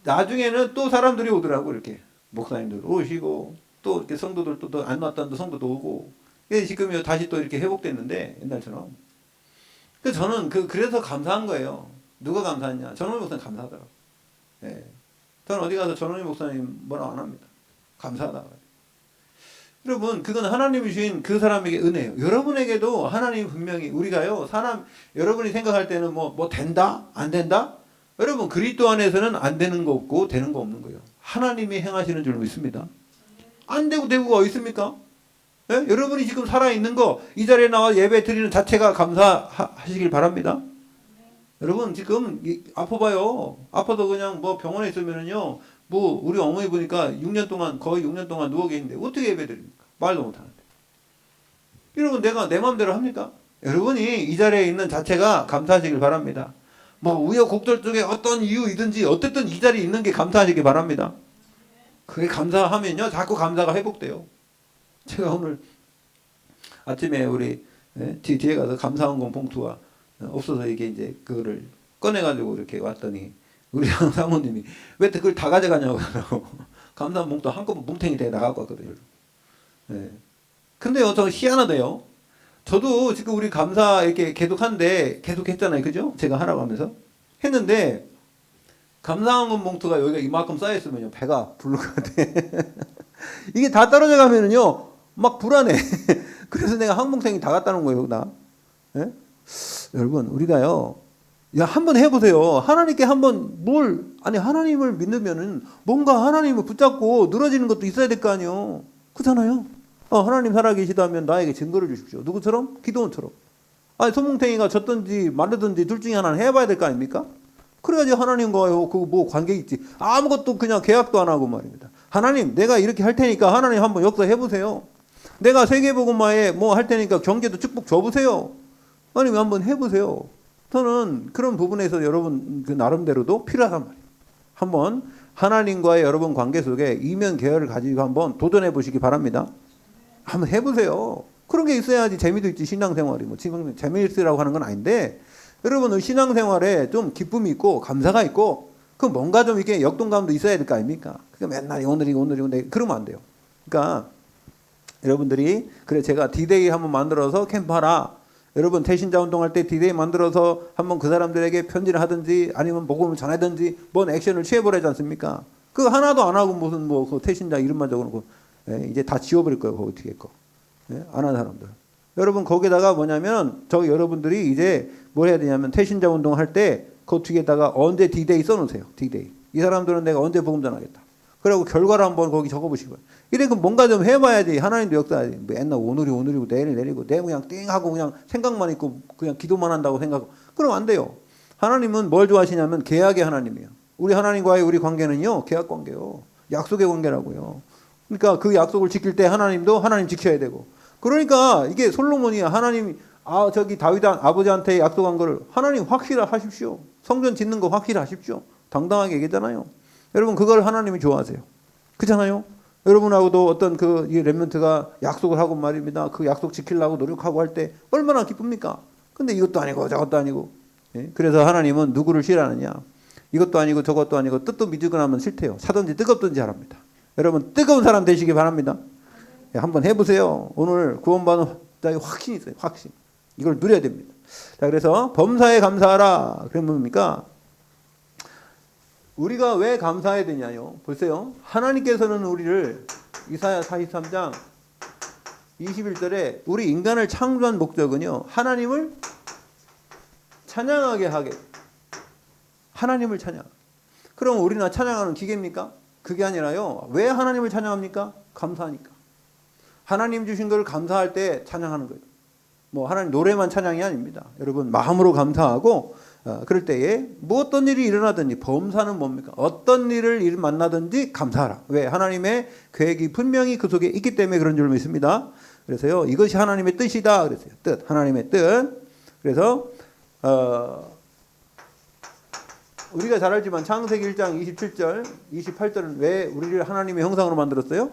나중에는 또 사람들이 오더라고. 이렇게 목사님들 오시고 또 이렇게 성도들 또 안 왔다는 성도도 오고 지금 다시 또 이렇게 회복됐는데 옛날처럼. 그래서 저는 그래서 감사한 거예요. 누가 감사했냐? 전원희 목사님 감사하더라고. 예. 저는 어디 가서 전원희 목사님 뭐라고 안 합니다. 감사하다. 여러분 그건 하나님이 주신 그 사람에게 은혜예요. 여러분에게도 하나님이 분명히 우리가요 여러분이 생각할 때는 뭐 된다? 안 된다? 여러분 그리스도 안에서는 안 되는 거 없고 되는 거 없는 거예요. 하나님이 행하시는 줄 믿습니다. 안 되고 되고가 어디 있습니까? 예? 여러분이 지금 살아있는 거 이 자리에 나와 예배 드리는 자체가 감사하시길 바랍니다. 여러분 지금 아파봐요. 아파도 그냥 뭐 병원에 있으면은요 뭐 우리 어머니 보니까 6년 동안 거의 6년 동안 누워 계신데 어떻게 예배 드립니까? 말도 못하는데. 여러분 내가 내 마음대로 합니까? 여러분이 이 자리에 있는 자체가 감사하시길 바랍니다. 뭐 우여곡절 중에 어떤 이유이든지 어쨌든 이 자리에 있는 게 감사하시길 바랍니다. 그게 감사하면요 자꾸 감사가 회복돼요. 제가 오늘 아침에 우리 뒤에 가서 감사원금 봉투가 없어서 이게 이제 그거를 꺼내가지고 이렇게 왔더니 우리 사모님이 왜 그걸 다 가져가냐고 감사원 봉투 한꺼번에 뭉탱이 돼 나가고 왔거든요. 네. 근데요 저 희한하대요. 저도 지금 우리 감사 이렇게 계속 했잖아요. 그죠? 제가 하라고 하면서 했는데 감사원금 봉투가 여기가 이만큼 쌓여있으면요 배가 부를 것 같아. 이게 다 떨어져 가면은요 막 불안해. 그래서 내가 항봉생이 다 갖다 놓은 거예요. 여기다. 예? 여러분 우리가요 한번 해보세요. 하나님께 한번 하나님을 믿으면은 뭔가 하나님을 붙잡고 늘어지는 것도 있어야 될 거 아니에요. 그렇잖아요. 하나님 살아계시다면 나에게 증거를 주십시오. 누구처럼? 기도원처럼. 아니 소뭉탱이가 졌든지 말르든지 둘 중에 하나는 해봐야 될 거 아닙니까? 그래야지 하나님과요 뭐 관계 있지. 아무것도 그냥 계약도 안 하고 말입니다. 하나님 내가 이렇게 할 테니까 하나님 한번 역사해 보세요. 내가 세계복음화에 뭐 할 테니까 경제도 축복 줘보세요. 하나님 한번 해보세요. 저는 그런 부분에서 여러분 그 나름대로도 필요하단 말이에요. 한번 하나님과의 여러분 관계 속에 이면 계열을 가지고 한번 도전해 보시기 바랍니다. 한번 해보세요. 그런 게 있어야지 재미도 있지. 신앙생활이 뭐 지금 재미있으라고 하는 건 아닌데 여러분은 신앙생활에 좀 기쁨이 있고 감사가 있고 그 뭔가 좀 이렇게 역동감도 있어야 될 거 아닙니까? 그게 맨날 오늘이고 그러면 안 돼요. 그러니까 여러분들이 그래 제가 디데이 한번 만들어서 캠프하라. 여러분 태신자 운동할 때 디데이 만들어서 한번 그 사람들에게 편지를 하든지 아니면 복음을 전하든지 뭔 액션을 취해보라지 않습니까? 그거 하나도 안 하고 무슨 그 태신자 이름만 적어놓고 이제 다 지워버릴 거예요. 그거 어떻게 했고 안 하는 사람들. 여러분 거기다가 뭐냐면 여러분들이 이제 뭘 해야 되냐면 태신자 운동할 때 그 뒤에다가 언제 디데이 써놓으세요. 디데이. 이 사람들은 내가 언제 복음 전하겠다. 그리고 결과를 한번 거기 적어보시고. 이래 그 뭔가 좀 해봐야지. 하나님도 역사하지. 맨날 오늘이고 내일이고 내일 그냥 띵 하고 그냥 생각만 있고 그냥 기도만 한다고 생각하고. 그럼 안 돼요. 하나님은 뭘 좋아하시냐면 계약의 하나님이에요. 우리 하나님과의 우리 관계는요. 계약 관계요. 약속의 관계라고요. 그러니까 그 약속을 지킬 때 하나님도 하나님 지켜야 되고. 그러니까 이게 솔로몬이 하나님 다윗 아버지한테 약속한 거를 하나님 확실하십시오. 성전 짓는 거 확실하십시오. 당당하게 얘기했잖아요. 여러분 그걸 하나님이 좋아하세요. 그렇잖아요. 여러분하고도 어떤 이 렘넌트가 약속을 하고 말입니다. 그 약속 지키려고 노력하고 할 때 얼마나 기쁩니까? 근데 이것도 아니고 저것도 아니고. 예? 그래서 하나님은 누구를 싫어하느냐? 이것도 아니고 저것도 아니고 뜻도 미지근하면 싫대요. 사든지 뜨겁든지 하랍니다. 여러분 뜨거운 사람 되시기 바랍니다. 예, 한번 해보세요. 오늘 구원받은 자의 확신이 있어요. 확신. 이걸 누려야 됩니다. 자, 그래서 범사에 감사하라. 그러면 뭡니까? 우리가 왜 감사해야 되냐요? 보세요. 하나님께서는 우리를 이사야 43장 21절에 우리 인간을 창조한 목적은요, 하나님을 찬양하게 하게. 하나님을 찬양. 그럼 우리나 찬양하는 기계입니까? 그게 아니라요. 왜 하나님을 찬양합니까? 감사하니까. 하나님 주신 걸 감사할 때 찬양하는 거예요. 뭐 하나님 노래만 찬양이 아닙니다. 여러분 마음으로 감사하고 그럴 때에 뭐 어떤 일이 일어나든지 범사는 뭡니까? 어떤 일을 만나든지 감사하라. 왜? 하나님의 계획이 분명히 그 속에 있기 때문에 그런 줄 믿습니다. 그래서요, 이것이 하나님의 뜻이다. 그랬어요. 뜻, 하나님의 뜻. 그래서 우리가 잘 알지만 창세기 1장 27절, 28절은 왜 우리를 하나님의 형상으로 만들었어요?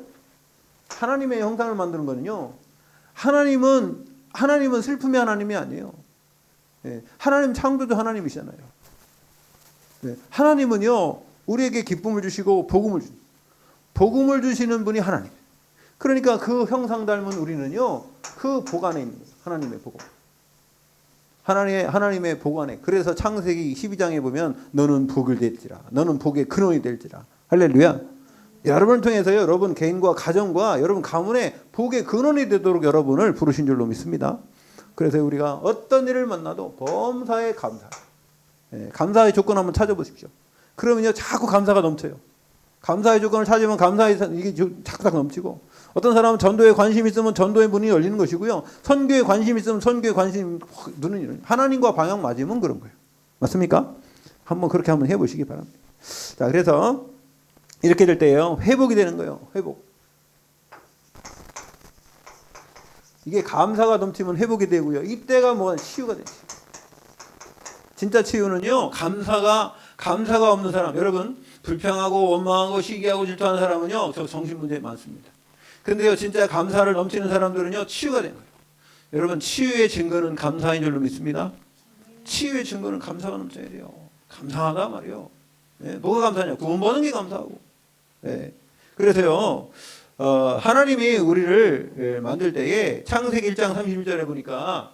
하나님의 형상을 만드는 거는요, 하나님은 슬픔의 하나님이 아니에요. 네, 하나님 창조주 하나님이시잖아요. 네, 하나님은요, 우리에게 기쁨을 주시고 복음을 주시는 분이 하나님. 그러니까 그 형상 닮은 우리는요, 그 복 안에 있는 거예요. 하나님의 복음. 하나님의 복 안에. 그래서 창세기 12장에 보면 너는 복을 될지라. 너는 복의 근원이 될지라. 할렐루야. 여러분을 통해서요, 여러분 개인과 가정과 여러분 가문의 복의 근원이 되도록 여러분을 부르신 줄로 믿습니다. 그래서 우리가 어떤 일을 만나도 범사에 감사. 예, 감사의 조건 한번 찾아보십시오. 그러면요, 자꾸 감사가 넘쳐요. 감사의 조건을 찾으면 이게 자꾸 넘치고, 어떤 사람은 전도에 관심 있으면 전도의 문이 열리는 것이고요, 선교에 관심 있으면 선교에 관심 눈은 열리는. 하나님과 방향 맞으면 그런 거예요. 맞습니까? 그렇게 한번 해보시기 바랍니다. 자, 그래서 이렇게 될 때요, 회복이 되는 거예요. 회복. 이게 감사가 넘치면 회복이 되고요. 이때가 치유가 되죠. 진짜 치유는요, 감사가 없는 사람, 여러분 불평하고 원망하고 시기하고 질투하는 사람은요, 저 정신 문제 많습니다. 근데요, 진짜 감사를 넘치는 사람들은요, 치유가 되는 거예요. 여러분, 치유의 증거는 감사인 줄로 믿습니다. 치유의 증거는 감사가 넘쳐야 돼요. 감사하다 말이요. 네, 뭐가 감사냐? 구원 받는 게 감사하고. 네. 그래서요, 하나님이 우리를 만들 때에 창세기 1장 31절에 보니까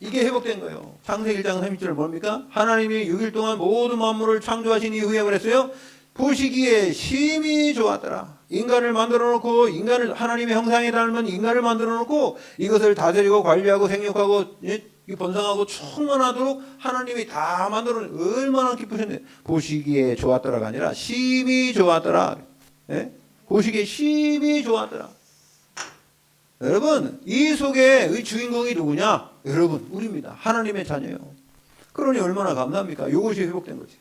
이게 회복된 거예요. 창세기 1장 31절 뭡니까? 하나님이 6일 동안 모든 만물을 창조하신 이후에 그랬어요. 보시기에 심히 좋았더라. 인간을 만들어 놓고, 인간을 하나님의 형상에 닮은 인간을 만들어 놓고 이것을 다스리고 관리하고 생육하고 번성하고 충만하도록 하나님이 다 만들어 놓고, 얼마나 기쁘셨는데, 보시기에 좋았더라가 아니라 심히 좋았더라. 예? 보시기에 심히 좋았더라. 여러분, 이 속에 주인공이 누구냐? 여러분, 우리입니다. 하나님의 자녀예요. 그러니 얼마나 감사합니까? 이것이 회복된 거지.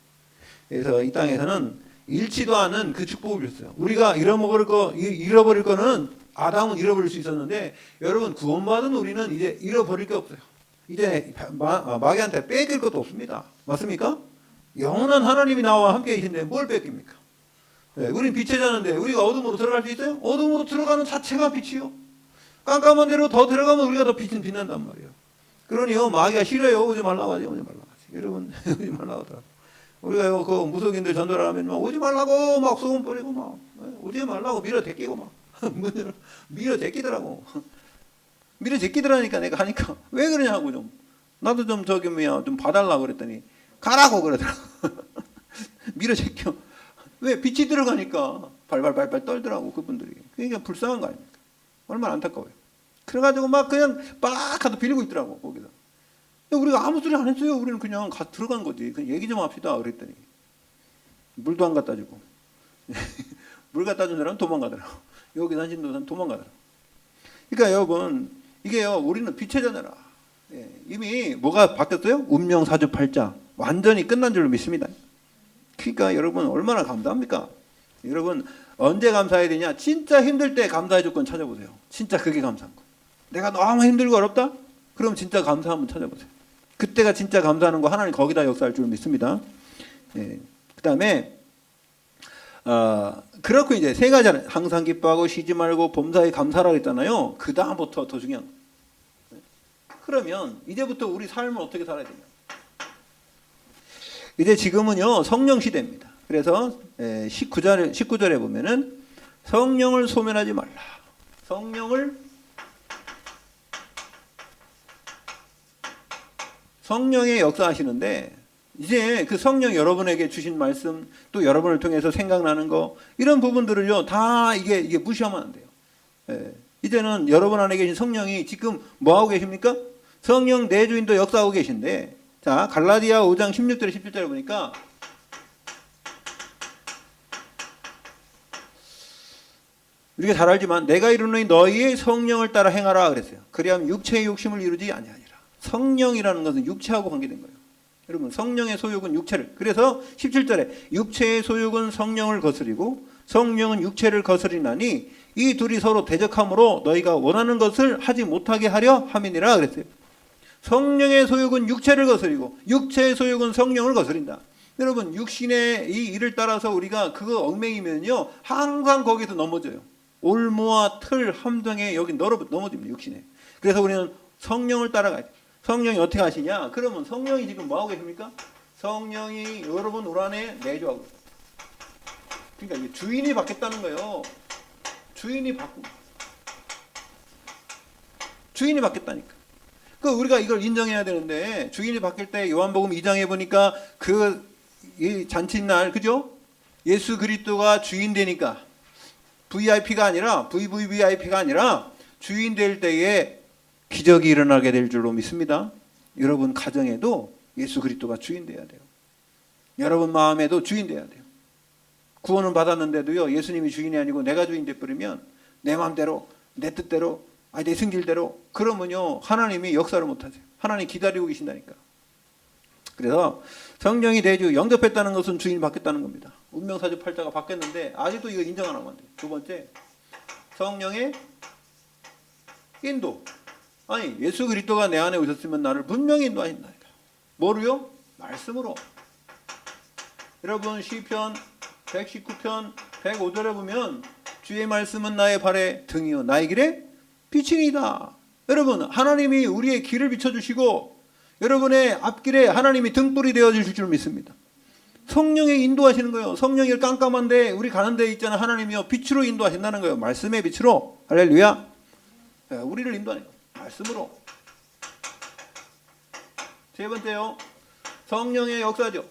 그래서 이 땅에서는 잃지도 않은 그 축복을 줬어요. 우리가 잃어버릴 거는 아담은 잃어버릴 수 있었는데, 여러분 구원받은 우리는 이제 잃어버릴 게 없어요. 이제 마귀한테 뺏길 것도 없습니다. 맞습니까? 영원한 하나님이 나와 함께 계신데 뭘 뺏깁니까? 네, 우린 빛의 자는데 우리가 어둠으로 들어갈 수 있어요? 어둠으로 들어가는 자체가 빛이요. 깜깜한 데로 더 들어가면 우리가 더 빛은 빛난단 말이에요. 그러니요, 마귀가 싫어요. 오지 말라고 하지. 여러분, 오지 말라고 하더라고요. 우리가 그 무속인들 전도를 하면 막 오지 말라고 막 소금 뿌리고 막 오지 말라고 밀어대끼고 막 밀어대끼더라고. 밀어대끼더라니까 내가 하니까 왜 그러냐고 좀 나도 좀 좀 봐달라고 그랬더니 가라고 그러더라고. 밀어제껴. 왜? 빛이 들어가니까 발발발발 떨더라고 그분들이. 그러니까 불쌍한 거 아닙니까? 얼마나 안타까워요. 그래가지고 막 그냥 빡 하도 빌고 있더라고 거기서. 우리가 아무 소리 안 했어요. 우리는 그냥 들어간 거지. 그냥 얘기 좀 합시다 그랬더니 물도 안 갖다 주고 물 갖다 준 사람은 도망가더라고. 여기 다니는 사람은 도망가더라고. 그러니까 여러분, 이게요, 우리는 빛의 자녀라. 예, 이미 뭐가 바뀌었어요? 운명 사주팔자 완전히 끝난 줄로 믿습니다. 그러니까 여러분 얼마나 감사합니까? 여러분 언제 감사해야 되냐? 진짜 힘들 때 감사의 조건 찾아보세요. 진짜 그게 감사한 거. 내가 너무 힘들고 어렵다? 그럼 진짜 감사 한번 찾아보세요. 그때가 진짜 감사하는 거. 하나님 거기다 역사할 줄 믿습니다. 예. 그 다음에 그렇고 이제 세 가지 항상 기뻐하고 쉬지 말고 범사에 감사라고 했잖아요. 그 다음부터 더 중요한 거. 그러면 이제부터 우리 삶을 어떻게 살아야 되냐? 이제 지금은요 성령 시대입니다. 그래서 19절에 보면은 성령을 소멸하지 말라. 성령을 성령의 역사하시는데 이제 그 성령 여러분에게 주신 말씀 또 여러분을 통해서 생각나는 거 이런 부분들을요 다 이게 무시하면 안 돼요. 예. 이제는 여러분 안에 계신 성령이 지금 뭐 하고 계십니까? 성령 내주인도 역사하고 계신데 자 갈라디아 5장 16절에 17절에 보니까 우리가 잘 알지만 내가 이르노니 너희의 성령을 따라 행하라 그랬어요. 그리하면 육체의 욕심을 이루지 아니하니라. 성령이라는 것은 육체하고 관계된 거예요. 여러분 성령의 소욕은 육체를 그래서 17절에 육체의 소욕은 성령을 거스리고 성령은 육체를 거스리나니 이 둘이 서로 대적함으로 너희가 원하는 것을 하지 못하게 하려 함이니라 그랬어요. 성령의 소욕은 육체를 거스리고 육체의 소욕은 성령을 거스린다. 여러분 육신의 이 일을 따라서 우리가 그거 얽매이면요 항상 거기서 넘어져요. 올무와 틀 함정에 여기 넘어집니다. 육신에. 그래서 우리는 성령을 따라가야 돼요. 성령이 어떻게 하시냐? 그러면 성령이 지금 뭐 하고 계십니까? 성령이 여러분 울 안에 내주하고 있어요. 그러니까 이게 주인이 바뀌었다는 거예요. 주인이 바뀌었다니까. 그 우리가 이걸 인정해야 되는데 주인이 바뀔 때 요한복음 2장에 보니까 이 잔칫날 그죠? 예수 그리스도가 주인 되니까 VIP가 아니라 VVVIP가 아니라 주인 될 때에 기적이 일어나게 될 줄로 믿습니다. 여러분 가정에도 예수 그리스도가 주인 돼야 돼요. 여러분 마음에도 주인 돼야 돼요. 구원은 받았는데도요 예수님이 주인이 아니고 내가 주인 돼버리면 내 마음대로 내 뜻대로 내 승질대로 그러면요 하나님이 역사를 못하세요. 하나님 기다리고 계신다니까. 그래서 성령이 대주 영접했다는 것은 주인이 바뀌었다는 겁니다. 운명사주 팔자가 바뀌었는데 아직도 이거 인정 안 하면 안 돼요. 두 번째 성령의 인도. 아니 예수 그리스도가 내 안에 오셨으면 나를 분명히 인도하신다니까. 뭐로요? 말씀으로. 여러분 시편 119편 105절에 보면 주의 말씀은 나의 발에 등이요 나의 길에 빛이니이다. 여러분 하나님이 우리의 길을 비춰주시고 여러분의 앞길에 하나님이 등불이 되어주실 줄 믿습니다. 성령이 인도하시는 거예요. 성령이 깜깜한데 우리 가는 데 있잖아. 하나님이요 빛으로 인도하신다는 거예요. 말씀의 빛으로. 할렐루야. 우리를 인도하는 거예요. 말씀으로. 세 번째요. 성령의 역사죠.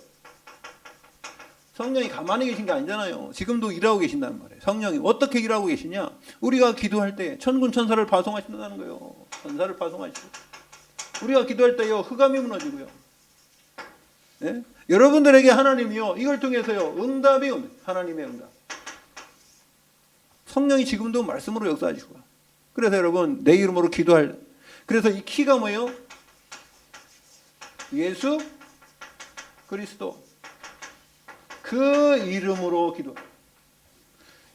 성령이 가만히 계신 게 아니잖아요. 지금도 일하고 계신다는 말이에요. 성령이 어떻게 일하고 계시냐? 우리가 기도할 때 천군 천사를 파송하신다는 거예요. 천사를 파송하시고 우리가 기도할 때요 흑암이 무너지고요. 네? 여러분들에게 하나님이요 이걸 통해서요 응답이 오는 하나님의 응답. 성령이 지금도 말씀으로 역사하시고 그래서 여러분 내 이름으로 기도할 그래서 이 키가 뭐예요? 예수 그리스도 그 이름으로 기도.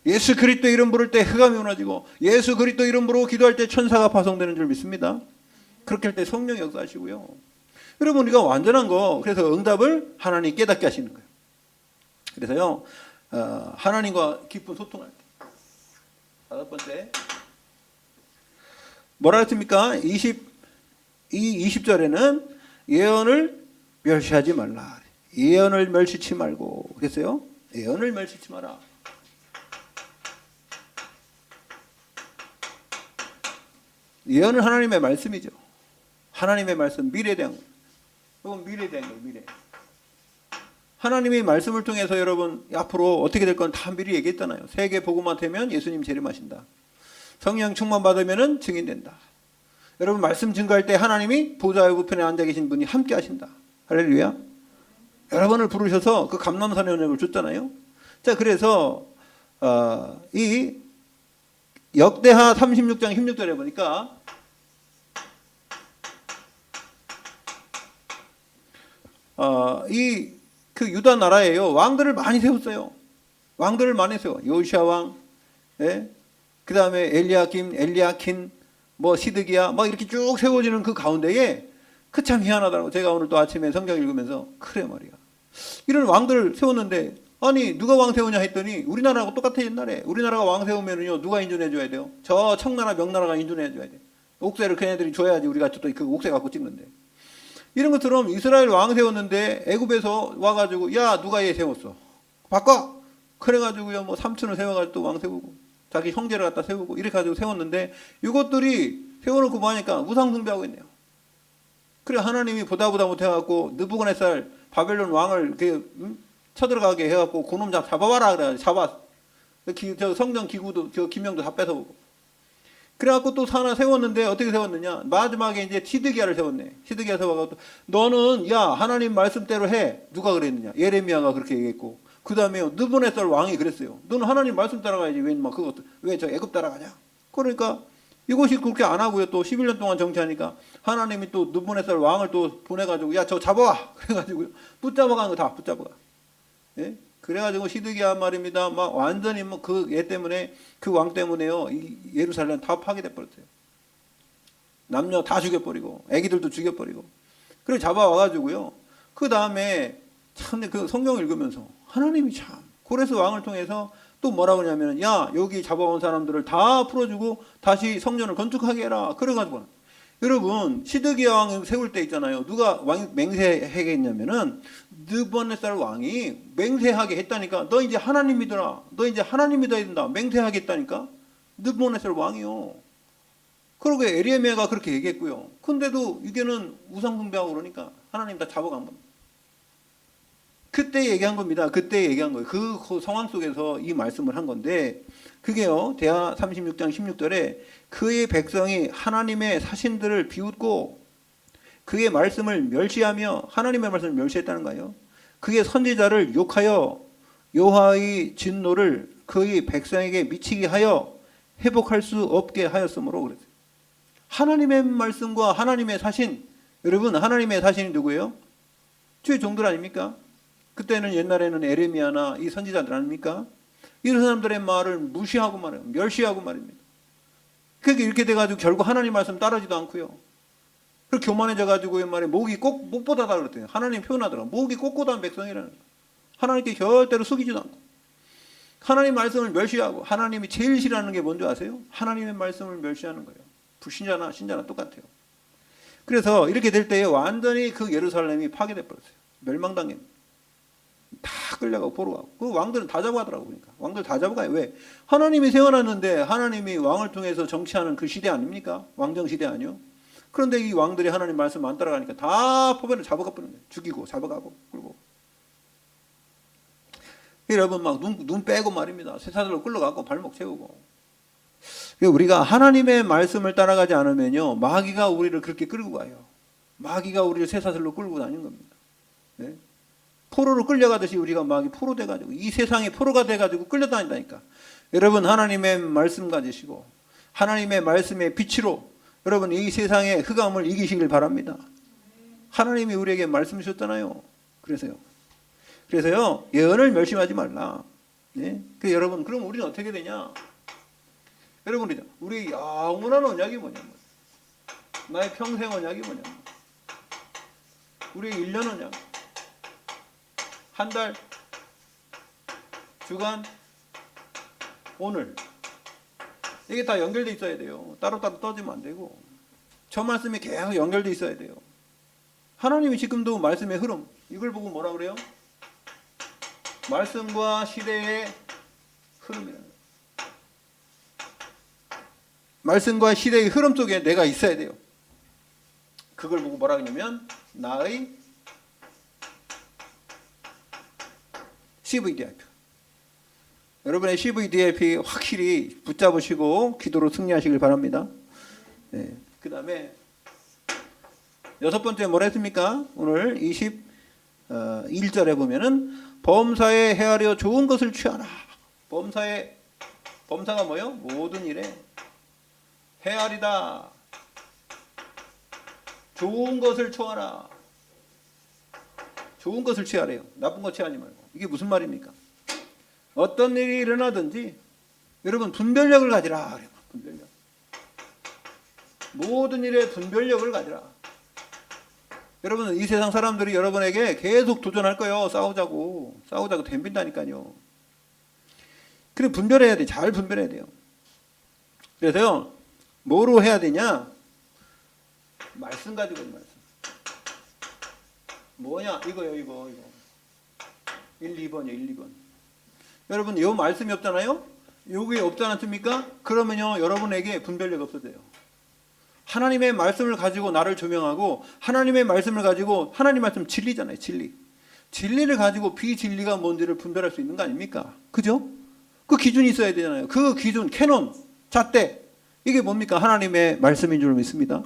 예수 그리스도 이름 부를 때 흑암이 무너지고 예수 그리스도 이름 부르고 기도할 때 천사가 파송되는 줄 믿습니다. 그렇게 할 때 성령이 역사하시고요. 여러분 우리가 완전한 거 그래서 응답을 하나님 깨닫게 하시는 거예요. 그래서요 하나님과 깊은 소통할 때. 다섯 번째 뭐라 했습니까? 20절에는 예언을 멸시하지 말라. 예언을 멸시치 말고 그랬어요. 예언을 멸시치 마라. 예언은 하나님의 말씀이죠. 하나님의 말씀 미래에 대한 거예요. 이건 미래에 대한 거예요. 미래. 하나님의 말씀을 통해서 여러분 앞으로 어떻게 될 건 다 미리 얘기했잖아요. 세계 복음화 되면 예수님 재림하신다. 성령 충만 받으면 증인된다. 여러분 말씀 증거할 때 하나님이 보좌의 우편에 앉아 계신 분이 함께 하신다. 할렐루야. 여러분을 부르셔서 그 감람산의 은혜를 줬잖아요. 자 그래서 이 역대하 36장 16절에 보니까 그 유다 나라에요 왕들을 많이 세웠어요. 왕들을 많이 세워. 요시아 왕, 예? 그 다음에 엘리야킨, 뭐 시드기야, 막 이렇게 쭉 세워지는 그 가운데에 그 참 희한하더라고. 제가 오늘 또 아침에 성경 읽으면서 그래 말이야. 이런 왕들을 세웠는데 아니 누가 왕 세우냐 했더니 우리나라하고 똑같아. 옛날에 우리나라가 왕 세우면은요 누가 인준해 줘야 돼요? 저 청나라 명나라가 인준해 줘야 돼. 옥새를 걔네들이 줘야지 우리가 또 그 옥새 갖고 찍는데. 이런 것처럼 이스라엘 왕 세웠는데 애굽에서 와가지고 야 누가 얘 세웠어? 바꿔. 그래가지고요 뭐 삼촌을 세워가지고 또 왕 세우고 자기 형제를 갖다 세우고 이렇게 가지고 세웠는데 이것들이 세워놓고 보니까 우상 숭배하고 있네요. 그래 하나님이 보다 못해갖고 느부갓네살 바벨론 왕을 이렇게 쳐들어가게 해갖고 그놈 잡아봐라 그래. 잡아. 저 성전 기구도 저 기명도 다 뺏어오고. 그래갖고 또 하나 세웠는데 어떻게 세웠느냐? 마지막에 이제 시드기야를 세웠네. 시드기야 세워갖고 너는 야 하나님 말씀대로 해. 누가 그랬느냐? 예레미야가 그렇게 얘기했고. 그 다음에 느부갓네살 왕이 그랬어요. 너는 하나님 말씀 따라가야지. 왜 저 애굽 따라가냐? 그러니까 이것이 그렇게 안 하고요. 또 11년 동안 정치하니까 하나님이 또 느부갓네살 왕을 또 보내가지고 야 저 잡아와. 그래가지고 붙잡아가는 거 다 붙잡아가. 예? 그래가지고 시드기야 말입니다. 막 완전히 뭐 그 얘 때문에 그 왕 때문에요. 이 예루살렘 다 파괴돼 버렸어요. 남녀 다 죽여버리고 애기들도 죽여버리고. 그래 잡아와가지고요. 그 다음에 참 그 성경 읽으면서 하나님이 참 고레스 왕을 통해서 또 뭐라고 하냐면 야 여기 잡아온 사람들을 다 풀어주고 다시 성전을 건축하게 해라. 그래가지고 여러분 시드기야 왕 세울 때 있잖아요. 누가 왕이 맹세하게 했냐면은 느부갓네살 왕이 맹세하게 했다니까. 너 이제 하나님 믿어라. 너 이제 하나님 믿어야 된다. 맹세하게 했다니까. 느부갓네살 왕이요. 그러고 예레미야가 그렇게 얘기했고요. 근데도 이게는 우상 숭배하고 그러니까 하나님 다 잡아간 겁니다. 그때 얘기한 겁니다. 그때 얘기한 거예요. 그 상황 속에서 이 말씀을 한 건데 그게요. 대하 36장 16절에 그의 백성이 하나님의 사신들을 비웃고 그의 말씀을 멸시하며 하나님의 말씀을 멸시했다는 거예요. 그의 선지자를 욕하여 여호와의 진노를 그의 백성에게 미치게 하여 회복할 수 없게 하였으므로 그랬어요. 하나님의 말씀과 하나님의 사신, 여러분 하나님의 사신이 누구예요? 주의 종들 아닙니까? 그때는 옛날에는 예레미야나 이 선지자들 아닙니까? 이런 사람들의 말을 무시하고 말해요. 멸시하고 말입니다. 그게 이렇게 돼가지고 결국 하나님 말씀 따르지도 않고요. 그리고 교만해져가지고 말에 목이 꼭 못보다다 그랬대요. 하나님 표현하더라고. 목이 꼿꼿한 백성이라는 거예요. 하나님께 절대로 숙이지도 않고. 하나님 말씀을 멸시하고 하나님이 제일 싫어하는 게 뭔지 아세요? 하나님의 말씀을 멸시하는 거예요. 불신자나 신자나 똑같아요. 그래서 이렇게 될 때에 완전히 그 예루살렘이 파괴돼 버렸어요. 멸망당했어요. 다 끌려가고 보러 가고. 그 왕들은 다 잡아가더라고. 그러니까 왕들 다 잡아가요. 왜? 하나님이 세워놨는데 하나님이 왕을 통해서 정치하는 그 시대 아닙니까? 왕정 시대 아니요? 그런데 이 왕들이 하나님 말씀 안 따라가니까 다 포변을 잡아가 버리는 거예요. 죽이고 잡아가고 끌고. 여러분 막 눈 빼고 말입니다. 쇠사슬로 끌려가고 발목 채우고. 우리가 하나님의 말씀을 따라가지 않으면요 마귀가 우리를 그렇게 끌고 가요. 마귀가 우리를 쇠사슬로 끌고 다니는 겁니다. 네? 포로로 끌려가듯이 우리가 마귀 포로 돼가지고 이 세상에 포로가 돼가지고 끌려다닌다니까. 여러분 하나님의 말씀 가지시고 하나님의 말씀의 빛으로 여러분 이 세상의 흑암을 이기시길 바랍니다. 하나님이 우리에게 말씀 주셨잖아요. 그래서요 예언을 멸시하지 말라. 네? 여러분 그럼 우리는 어떻게 되냐? 여러분 우리 영원한 언약이 뭐냐면 나의 평생 언약이 뭐냐면 우리의 1년 언약 한 달, 주간, 오늘 이게 다 연결돼 있어야 돼요. 따로따로 떠지면 안 되고 저 말씀이 계속 연결돼 있어야 돼요. 하나님이 지금도 말씀의 흐름 이걸 보고 뭐라 그래요? 말씀과 시대의 흐름이라는 거예요. 말씀과 시대의 흐름 속에 내가 있어야 돼요. 그걸 보고 뭐라 그러냐면 나의 CVDIP. 여러분의 CVDIP 확실히 붙잡으시고 기도로 승리하시길 바랍니다. 네. 그 다음에 6번째 뭐라 했습니까? 오늘 21절에 보면은 범사에 헤아려 좋은 것을 취하라. 범사가 뭐요? 모든 일에 헤아리다. 좋은 것을 취하라. 좋은 것을 취하래요. 나쁜 것 취하지 말고. 이게 무슨 말입니까? 어떤 일이 일어나든지 여러분 분별력을 가지라. 분별력. 모든 일에 분별력을 가지라. 여러분 이 세상 사람들이 여러분에게 계속 도전할 거예요. 싸우자고 덤빈다니까요. 그래 분별해야 돼. 잘 분별해야 돼요. 그래서요 뭐로 해야 되냐? 말씀 가지고 말씀. 뭐냐? 이거요. 1, 2번이요. 1, 2번. 여러분 이 말씀이 없잖아요. 여기 없지 않습니까? 그러면요 여러분에게 분별력 없어져요. 하나님의 말씀을 가지고 나를 조명하고 하나님의 말씀을 가지고 하나님 말씀 진리잖아요. 진리. 진리를 가지고 비진리가 뭔지를 분별할 수 있는 거 아닙니까? 그죠? 그 기준이 있어야 되잖아요. 그 기준, 캐논, 잣대. 이게 뭡니까? 하나님의 말씀인 줄 믿습니다.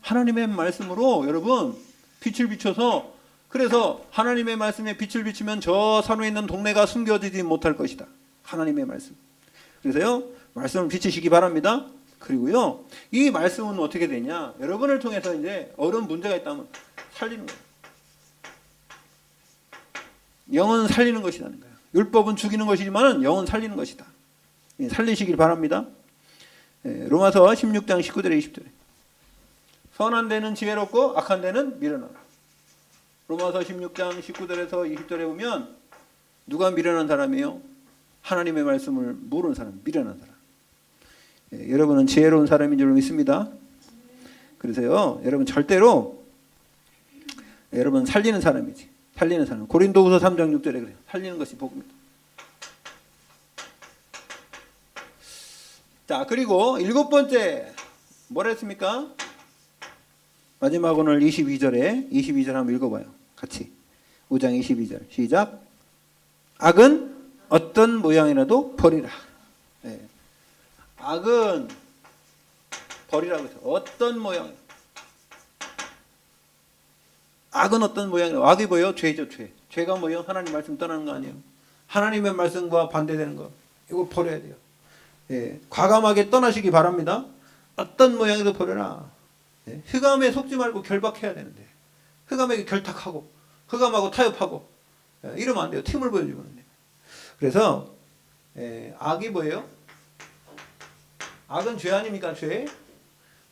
하나님의 말씀으로 여러분 빛을 비춰서 그래서 하나님의 말씀에 빛을 비추면 저 산에 있는 동네가 숨겨지지 못할 것이다. 하나님의 말씀. 그래서요. 말씀을 비추시기 바랍니다. 그리고요. 이 말씀은 어떻게 되냐? 여러분을 통해서 이제 어려운 문제가 있다면 살리는 거예요. 영은 살리는 것이라는 거예요. 율법은 죽이는 것이지만 영은 살리는 것이다. 살리시길 바랍니다. 로마서 16장 19절에 20절에 선한 데는 지혜롭고 악한 데는 미련하라. 로마서 16장 19절에서 20절에 보면 누가 미련한 사람이에요? 하나님의 말씀을 모르는 사람, 미련한 사람. 여러분은 지혜로운 사람인 줄 믿습니다. 그래서요, 여러분 절대로 여러분 살리는 사람이지. 살리는 사람. 고린도후서 3장 6절에 그래요. 살리는 것이 복음이다. 자, 그리고 일곱 번째 뭐라 했습니까? 마지막 오늘 22절 한번 읽어봐요. 같이. 5장 22절 시작. 악은 어떤 모양이라도 버리라. 네. 악은 버리라고 했어요. 어떤 모양. 악은 어떤 모양이라고. 악이 뭐예요? 죄죠, 죄. 죄가 뭐예요? 하나님 말씀 떠나는 거 아니에요. 하나님의 말씀과 반대되는 거. 이거 버려야 돼요. 예, 과감하게 떠나시기 바랍니다. 어떤 모양이라도 버려라. 예, 흑암에 속지 말고 결박해야 되는데 흑암에게 결탁하고 흑암하고 타협하고 이러면 안 돼요. 틈을 보여주면 안 돼요. 그래서 악이 뭐예요? 악은 죄 아닙니까? 죄.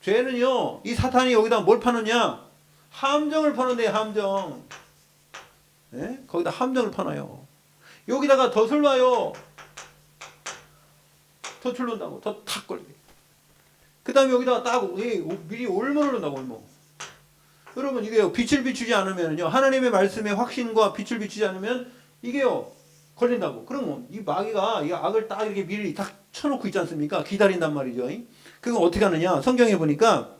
죄는요. 이 사탄이 여기다 뭘 파느냐? 함정을 파는데 함정. 네? 거기다 함정을 파놔요. 여기다가 덫을 놔요. 덫을 놓는다고. 덫 탁 걸게. 그 다음에 여기다가 딱 미리 올무를 놓는다고. 올무. 여러분 이게요. 빛을 비추지 않으면요. 하나님의 말씀의 확신과 빛을 비추지 않으면 이게요. 걸린다고. 그러면 이 마귀가 이 악을 딱 이렇게 미리 딱 쳐놓고 있지 않습니까? 기다린단 말이죠. 그건 어떻게 하느냐? 성경에 보니까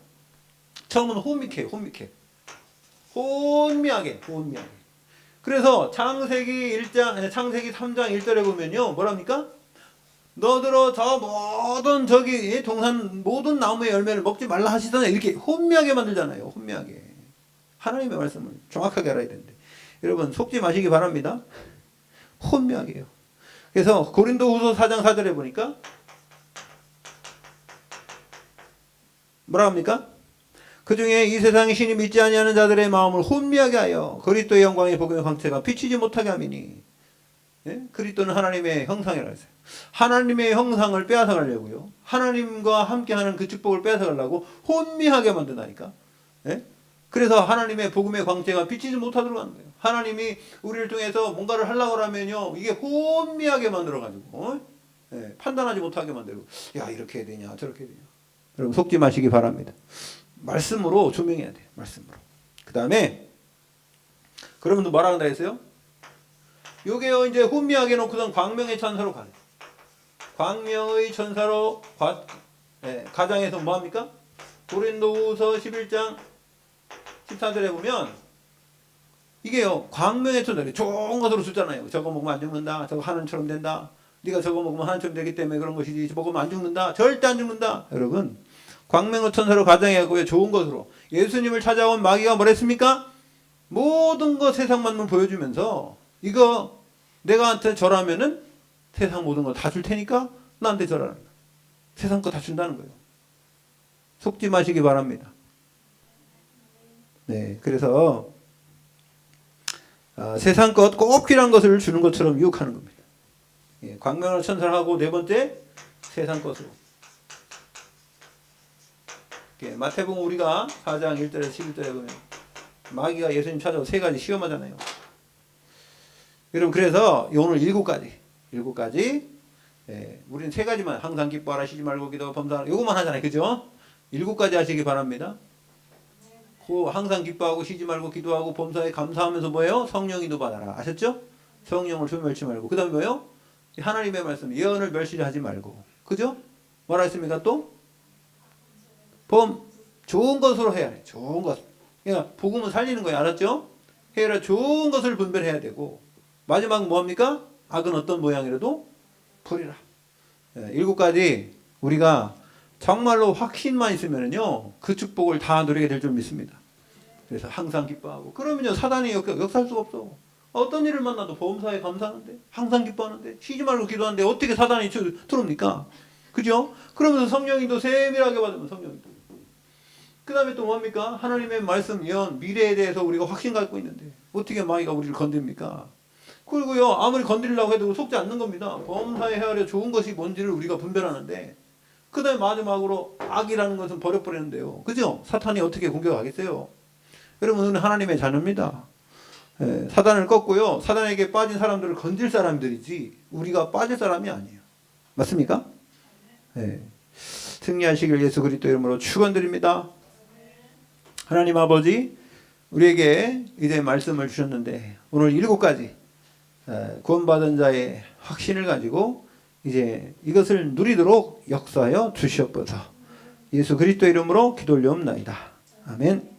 처음은 혼미해. 혼미하게. 그래서 창세기 3장 1절에 보면요. 뭐랍니까? 너들어 저 모든 저기 동산 모든 나무의 열매를 먹지 말라 하시잖아요. 이렇게 혼미하게 만들잖아요. 혼미하게. 하나님의 말씀을 정확하게 알아야 되는데. 여러분 속지 마시기 바랍니다. 혼미하게 해요. 그래서 고린도후서 4장 4절에 보니까 뭐라 합니까? 그 중에 이 세상의 신이 믿지 아니하는 자들의 마음을 혼미하게 하여 그리스도의 영광의 복음의 광채가 비치지 못하게 함이니. 예? 그리스도는 하나님의 형상이라고 했어요. 하나님의 형상을 빼앗아 가려고요. 하나님과 함께하는 그 축복을 빼앗아 가려고 혼미하게 만든다니까. 예? 그래서 하나님의 복음의 광채가 비치지 못하도록 하는 거예요. 하나님이 우리를 통해서 뭔가를 하려고 하면요. 이게 혼미하게 만들어가지고 판단하지 못하게 만들고 야 이렇게 해야 되냐 저렇게 해야 되냐. 여러분 속지 마시기 바랍니다. 말씀으로 조명해야 돼요. 말씀으로. 그 다음에 그러면 또 뭐라 한다 했어요? 요게요 이제 혼미하게 놓고선 광명의 천사로 가요. 광명의 천사로 가장해서 뭐합니까? 고린도후서 11장 14절에 보면 이게요 광명의 천사리 좋은 것으로 주잖아요. 저거 먹으면 안 죽는다. 저거 하나님처럼 된다. 네가 저거 먹으면 하나님처럼 되기 때문에 그런 것이지. 저거 먹으면 안 죽는다. 절대 안 죽는다. 여러분 광명의 천사로 가장해고요 좋은 것으로 예수님을 찾아온 마귀가 뭐랬습니까? 모든 것 세상 만물 보여주면서 이거 내가 한테 절하면은 세상 모든 거 다 줄 테니까 나한테 절하라. 세상 거 다 준다는 거예요. 속지 마시기 바랍니다. 네, 그래서 세상 것 꼭 필요한 것을 주는 것처럼 유혹하는 겁니다. 예, 광명을 천사하고 네 번째 세상 것으로. 예, 마태복음 우리가 4장 1절에서 11절에 보면 마귀가 예수님 찾아오 세 가지 시험하잖아요. 여러분 그래서 오늘 7가지 예, 우리는 세 가지만 항상 기뻐하라 쉬지 말고 기도하고 범사하라 요것만 하잖아요. 그죠? 7가지 하시기 바랍니다. 항상 기뻐하고 쉬지 말고 기도하고 범사에 감사하면서 뭐예요? 성령이도 받아라. 아셨죠? 성령을 소멸치 말고. 그 다음에 뭐예요? 하나님의 말씀 예언을 멸시하지 말고. 그죠? 뭐라 했습니까 또? 좋은 것으로 해야 해. 좋은 것. 그러니까 복음은 살리는 거예요. 알았죠? 해라 좋은 것을 분별해야 되고 마지막 뭐합니까? 악은 어떤 모양이라도 버리라. 7가지 우리가 정말로 확신만 있으면요 그 축복을 다 누리게 될 줄 믿습니다. 그래서 항상 기뻐하고 그러면요 사단이 역사할 수가 없어. 어떤 일을 만나도 보험사에 감사하는데 항상 기뻐하는데 쉬지 말고 기도하는데 어떻게 사단이 들어옵니까? 그죠? 그러면서 성령님도 세밀하게 받으면 성령님도 그 다음에 또 뭡니까? 하나님의 말씀 예언 미래에 대해서 우리가 확신 갖고 있는데 어떻게 마귀가 우리를 건듭니까? 그리고요 아무리 건드리려고 해도 속지 않는 겁니다. 범사에 헤아려 좋은 것이 뭔지를 우리가 분별하는데 그 다음에 마지막으로 악이라는 것은 버려버리는데요. 그죠? 사탄이 어떻게 공격하겠어요? 여러분 우리는 하나님의 자녀입니다. 사단을 꺾고요 사단에게 빠진 사람들을 건질 사람들이지 우리가 빠질 사람이 아니에요. 맞습니까? 승리하시길 예수 그리스도 이름으로 축원드립니다. 하나님 아버지 우리에게 이제 말씀을 주셨는데 오늘 7가지 구원받은 자의 확신을 가지고 이제 이것을 누리도록 역사하여 주시옵소서. 예수 그리스도 이름으로 기도 올려옵나이다. 아멘.